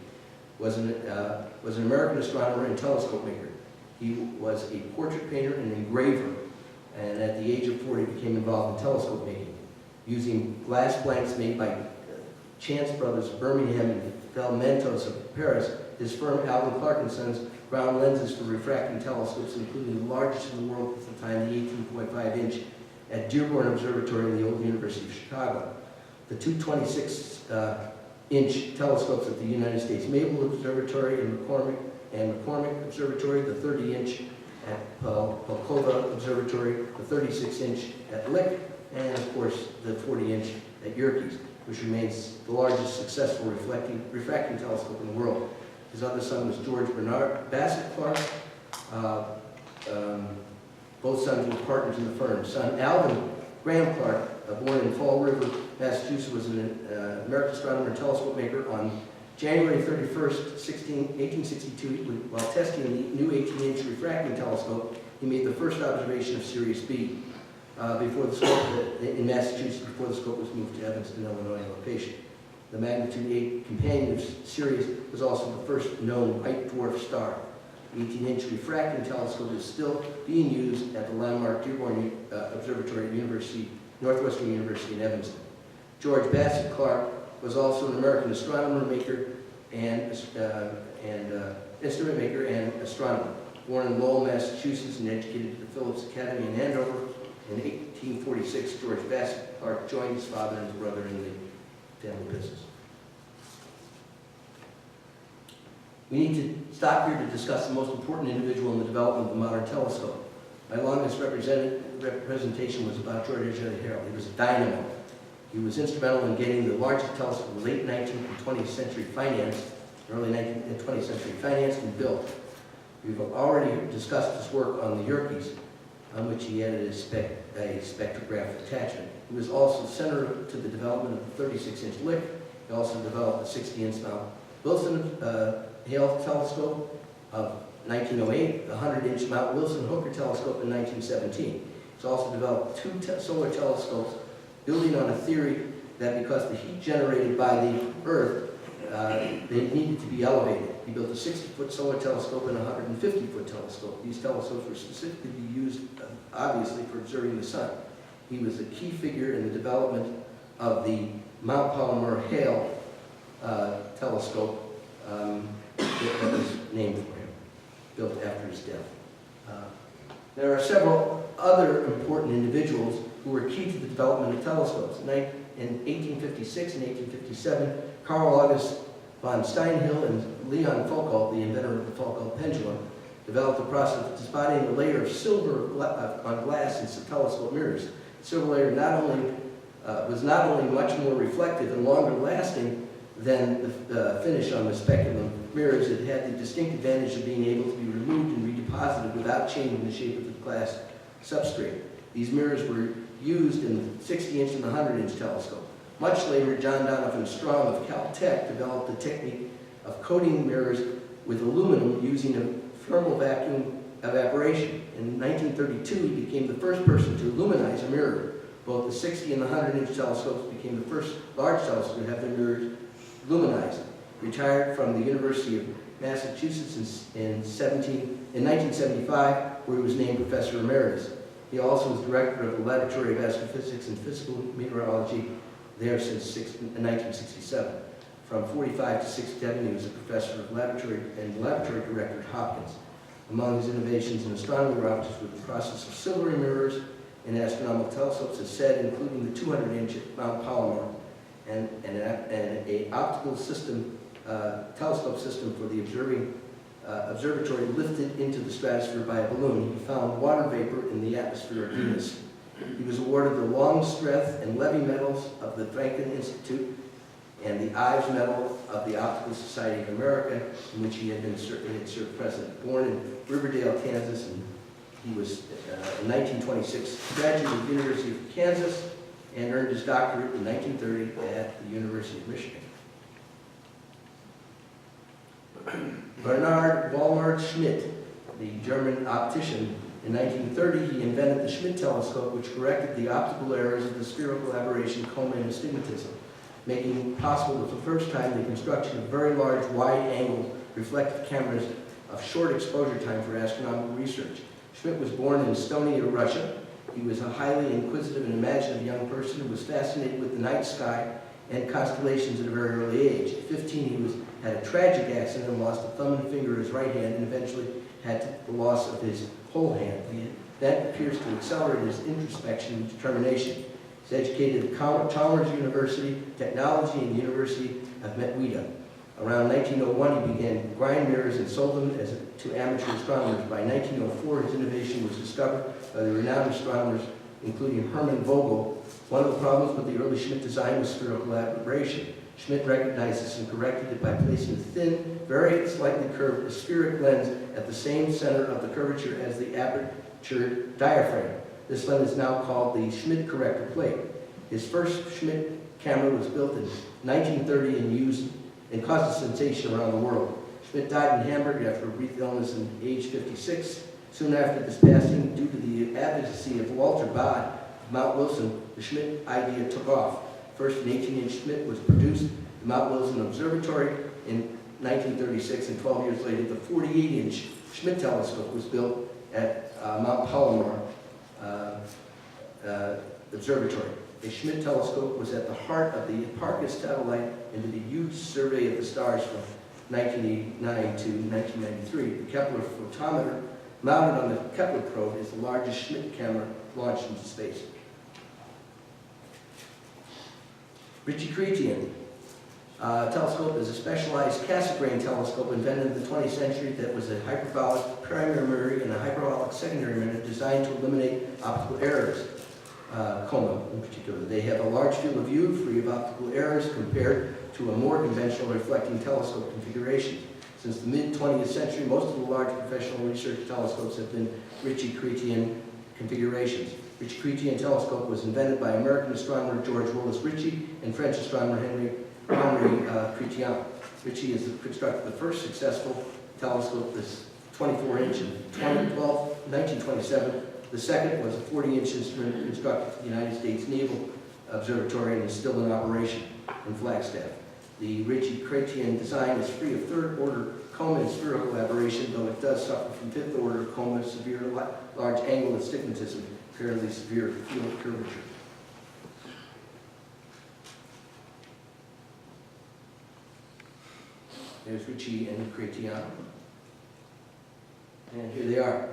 Was an American astronomer and telescope maker. He was a portrait painter and engraver, and at the age of 40 became involved in telescope making. Using glass blanks made by Chance Brothers of Birmingham and Felmentos of Paris, his firm Alvin Clark and Sons ground lenses for refracting telescopes, including the largest in the world at the time, the 18.5-inch at Dearborn Observatory in the old University of Chicago. The two 26-inch telescopes at the United States Naval Observatory and McCormick Observatory, the 30-inch at Pulkova Observatory, the 36-inch at Lick, and of course the 40-inch at Yerkes, which remains the largest successful refracting telescope in the world. His other son was George Bernard Bassett Clark. Both sons were partners in the firm. Son Alvin Graham Clark, born in Fall River, Massachusetts, was an American astronomer and telescope maker. On January 31st, 1862, while testing the new 18-inch refracting telescope, he made the first observation of Sirius B before the scope in Massachusetts before the scope was moved to Evanston, Illinois location. The magnitude 8 companion of Sirius was also the first known white dwarf star. The 18-inch refracting telescope is still being used at the landmark Dearborn Observatory at Northwestern University in Evanston. George Bassett Clark was also an American astronomer maker and instrument maker and astronomer. Born in Lowell, Massachusetts, and educated at the Phillips Academy in Andover, In 1846, George Bassett Clark joined his father and his brother in the family business. We need to stop here to discuss the most important individual in the development of the modern telescope. My longest representation was about George Herschel. He was a dynamo. He was instrumental in getting the largest telescope of the late 19th and 20th century financed, early 19th and 20th century financed and built. We've already discussed his work on the Yerkes, on which he added a spectrograph attachment. He was also center to the development of the 36-inch Lick. He also developed the 60-inch Mount Wilson Hale telescope of 1908, the 100-inch Mount Wilson Hooker telescope in 1917. He's also developed two solar telescopes, building on a theory that because the heat generated by the Earth, they needed to be elevated. He built a 60-foot solar telescope and a 150-foot telescope. These telescopes were specifically used, obviously, for observing the sun. He was a key figure in the development of the Mount Palomar Hale telescope that was named for him, built after his death. There are several other important individuals who were key to the development of telescopes. In 1856 and 1857, Carl August von Steinhill and Leon Foucault, the inventor of the Foucault pendulum, developed the process of dispositing a layer of silver on glass in telescope mirrors. The silver layer was not only much more reflective and longer lasting than the finish on the speculum mirrors. It had the distinct advantage of being able to be removed and redeposited without changing the shape of the glass substrate. These mirrors were used in the 60-inch and the 100-inch telescope. Much later, John Donovan Strong of Caltech developed the technique of coating mirrors with aluminum using a thermal vacuum evaporation. In 1932, he became the first person to luminize a mirror. Both the 60 and the 100-inch telescopes became the first large telescopes to have their mirrors luminized. Retired from the University of Massachusetts in 1975, where he was named Professor Emeritus. He also was director of the Laboratory of Astrophysics and Physical Meteorology there since 1967. From 45 to 67, he was a professor of laboratory and laboratory director at Hopkins. Among his innovations in astronomy were optics with the process of silvery mirrors in astronomical telescopes, as said, including the 200-inch at Mount Palomar and an optical system, telescope system for the observatory lifted into the stratosphere by a balloon. He found water vapor in the atmosphere of Venus. He was awarded the Longstreth and Levy Medals of the Franklin Institute and the Ives Medal of the Optical Society of America, in which he had served president. Born in Riverdale, Kansas, and he was, in 1926, graduate of the University of Kansas and earned his doctorate in 1930 at the University of Michigan. Bernhard Walmart Schmidt, the German optician, in 1930 he invented the Schmidt telescope, which corrected the optical errors of the spherical aberration coma and astigmatism, making possible for the first time the construction of very large, wide-angle reflective cameras of short exposure time for astronomical research. Schmidt was born in Estonia, Russia. He was a highly inquisitive and imaginative young person who was fascinated with the night sky and constellations at a very early age. At 15, he had a tragic accident and lost a thumb and finger of his right hand, and eventually had the loss of his whole hand. That appears to accelerate his introspection and determination. He's educated at Chalmers University, Technology, and the University of Metwida. Around 1901, he began grind mirrors and sold them to amateur astronomers. By 1904, his innovation was discovered by the renowned astronomers, including Hermann Vogel. One of the problems with the early Schmidt design was spherical aberration. Schmidt recognized this and corrected it by placing a thin, very slightly curved spheric lens at the same center of the curvature as the aperture diaphragm. This lens is now called the Schmidt corrector plate. His first Schmidt camera was built in 1930 and used and caused a sensation around the world. Schmidt died in Hamburg after a brief illness at age 56. Soon after this passing, due to the advocacy of Walter Baade of Mount Wilson, the Schmidt idea took off. First, an 18-inch Schmidt was produced at the Mount Wilson Observatory in 1936, and 12 years later, the 48-inch Schmidt telescope was built at Mount Palomar Observatory. A Schmidt telescope was at the heart of the Hipparchus satellite into the huge survey of the stars from 1989 to 1993. The Kepler photometer Mounted on the Kepler probe is the largest Schmidt camera launched into space. Ritchie-Chrétien telescope is a specialized Cassegrain telescope invented in the 20th century that was a hyperbolic primary mirror and a hyperbolic secondary mirror designed to eliminate optical errors, coma in particular. They have a large field of view free of optical errors compared to a more conventional reflecting telescope configuration. Since the mid-20th century, most of the large professional research telescopes have been Ritchie-Chrétien configurations. Ritchie-Chrétien telescope was invented by American astronomer George Willis Ritchie and French astronomer Henri Chrétien. Ritchie has constructed the first successful telescope, this 24-inch in 1927. The second was a 40-inch instrument constructed for the United States Naval Observatory and is still in operation in Flagstaff. The Ritchie-Chrétien design is free of third-order coma and spherical aberration, though it does suffer from fifth-order coma, severe large angle astigmatism, fairly severe field curvature. There's Ritchie and Chrétien. And here they are.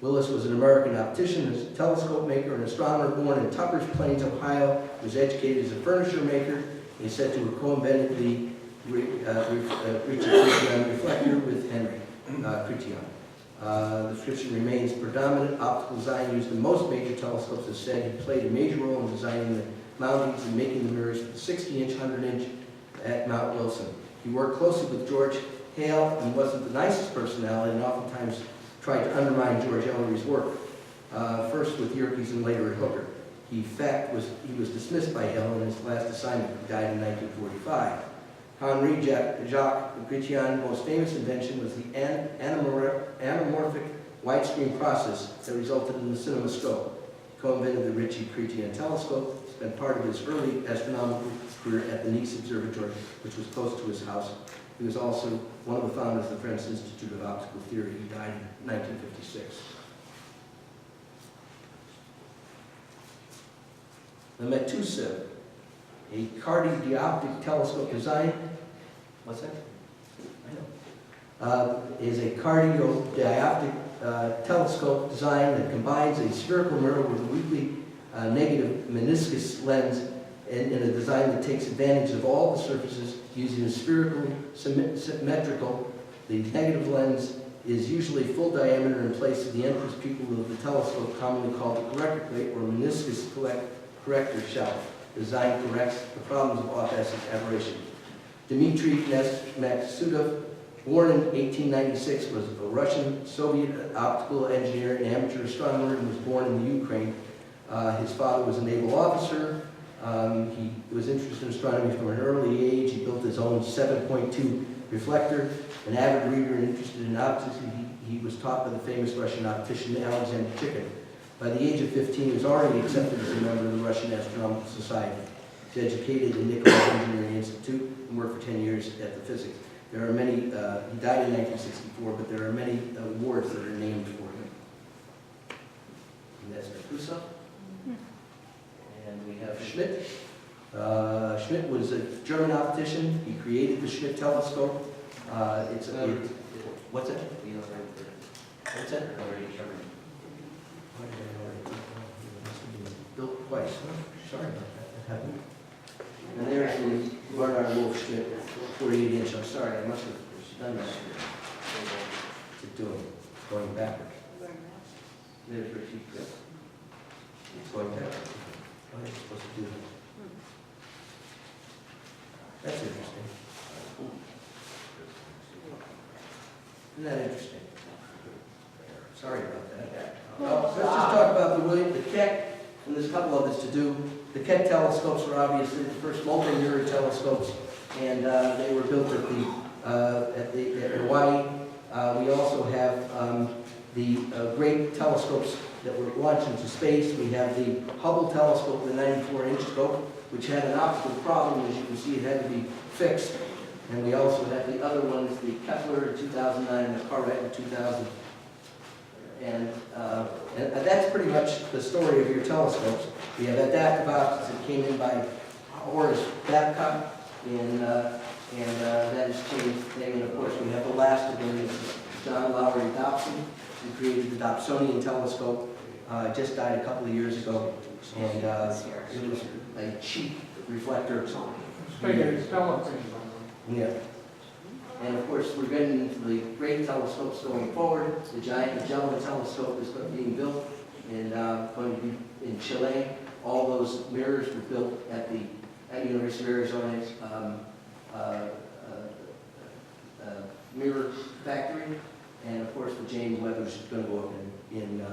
Willis was an American optician, a telescope maker, and astronomer born in Tucker's Plains, Ohio. He was educated as a furniture maker. He is said to have co-invented the Ritchie-Chrétien reflector with Henri Chrétien. The description remains predominant. Optical design used in most major telescopes is said he played a major role in designing the mountings and making the mirrors for the 60-inch, 100-inch at Mount Wilson. He worked closely with George Hale and wasn't the nicest personality and oftentimes tried to undermine George Ellery's work, first with Yerkes and later at Hooker. He was dismissed by Hale in his last assignment. He died in 1945. Henri Jacques Chrétien's most famous invention was the anamorphic widescreen process that resulted in the cinemascope. He co-invented the Ritchie-Chrétien telescope, spent part of his early astronomical career at the Nice Observatory, which was close to his house. He was also one of the founders of the French Institute of Optical Theory. He died in 1956. The Methuselah, a cardioptic telescope design. What's that? I know. Is a cardioptic telescope design that combines a spherical mirror with a weakly negative meniscus lens in a design that takes advantage of all the surfaces using a spherical symmetrical. The negative lens is usually full diameter in place of the entrance pupil of the telescope, commonly called the corrector plate or meniscus corrector shell. The design corrects the problems of off-axis aberration. Dmitry Maksudov, born in 1896, was a Russian Soviet optical engineer and amateur astronomer and was born in the Ukraine. His father was a naval officer. He was interested in astronomy from an early age. He built his own 7.2 reflector. An avid reader and interested in optics, he was taught by the famous Russian optician Alexander Chikin. By the age of 15, he was already accepted as a member of the Russian Astronomical Society. He was educated in Nichols Engineering Institute and worked for 10 years at the physics. There are many, he died in 1964, but there are many awards that are named for him. And that's Methuselah. And we have Schmidt. Schmidt was a German optician. He created the Schmidt telescope. What's that? What's that? Why did I already do that? It must have been built twice. Huh? Sorry about that. And there's the Bernard Wolf Schmidt, 48-inch. I'm sorry, I must have done that. What's it doing? Going backwards. There's Ritchie. It's going backwards. Why are you supposed to do that? That's interesting. Isn't that interesting? Sorry about that. Let's just talk about the Keck, and there's a couple others to do. The Keck telescopes were obviously the first multi-mirror telescopes, and they were built at Hawaii. We also have the great telescopes that were launched into space. We have the Hubble telescope, the 94-inch scope, which had an optical problem. As you can see, it had to be fixed. And we also have the other ones, the Kepler in 2009 and the Cadet in 2000. And that's pretty much the story of your telescopes. We have adaptive optics that came in by Horace Babcock, and that has changed. And of course, we have the last of them, John Lowry Dobson, who created the Dobsonian telescope. Just died a couple of years ago, and it was a cheap reflector. Speaking of Della thing, by Yeah. And of course, we're getting into the great telescopes going forward. The giant Magellan telescope is being built and going to be in Chile. All those mirrors were built at the University of Arizona's mirror factory. And of course, the James Webb is going to go up in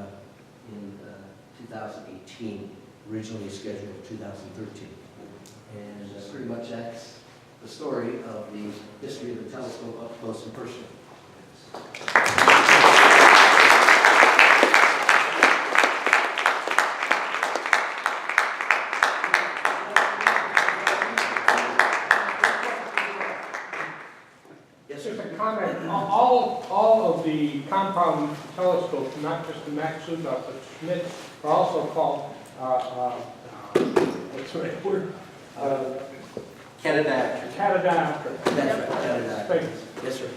2018, originally scheduled for 2013. And pretty much that's the story of the history of the telescope up close and personal. Yes, Just sir. a comment, all of the compound telescopes, not just the Maxuda, but Schmidt, are also called, what's the right word? Cadet. Catadiopter. That's right. Thank you. Yes, sir.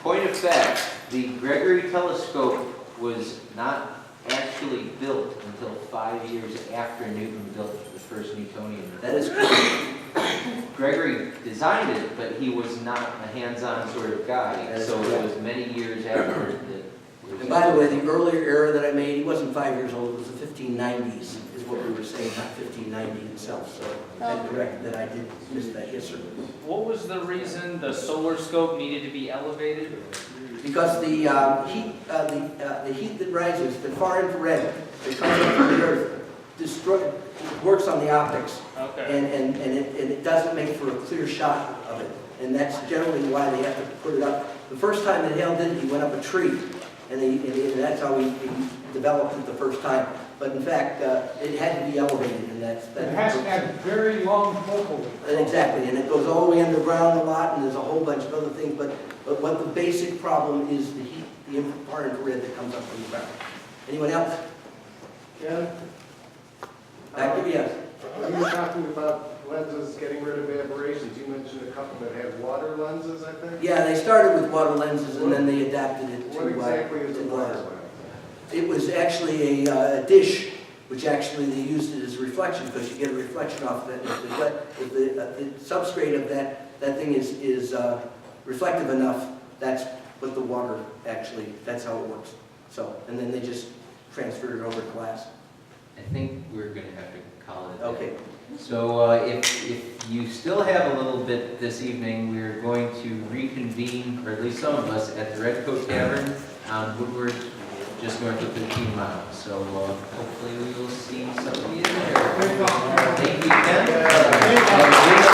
Point of fact, the Gregory telescope was not actually built until 5 years after Newton built the first Newtonian. That is correct. Gregory designed it, but he was not a hands-on sort of guy, That is so it correct. was many years after that. And by the way, the earlier error that I made, he wasn't 5 years old, it was the 1590s, is what we were saying, not 1590 itself. So that's correct that I did miss that. Yes, sir. What was the reason the solar scope needed to be elevated? Because the heat that rises, the far infrared that comes up from the Earth, works on the optics, Okay. and it doesn't make for a clear shot of it. And that's generally why they have to put it up. The first time that Hale did it, he went up a tree, and that's how he developed it the first time. But in fact, it had to be elevated, and that's It has to have very long focal length. exactly, and it goes all the way underground a lot, and there's a whole bunch of other things. But what the basic problem is the heat, the far infrared that comes up from the ground. Anyone else? Yeah. Back to you. Yes. When you were talking about lenses getting rid of aberrations, you mentioned a couple that had water lenses, I think? Yeah, they started with water lenses, and then they adapted it to What exactly is a to water glass. lens? It was actually a dish, which actually they used it as a reflection, because you get a reflection off of it. If the substrate of that thing is reflective enough, that's what the water actually, that's how it works. So, and then they just transferred it over to glass. I think we're going to have to call it. Okay. So if you still have a little bit this evening, we're going to reconvene, or at least some of us, at the Red Coat Tavern on Woodward, just north of 15 miles. So hopefully we will see some of you there. Thank you, Ken.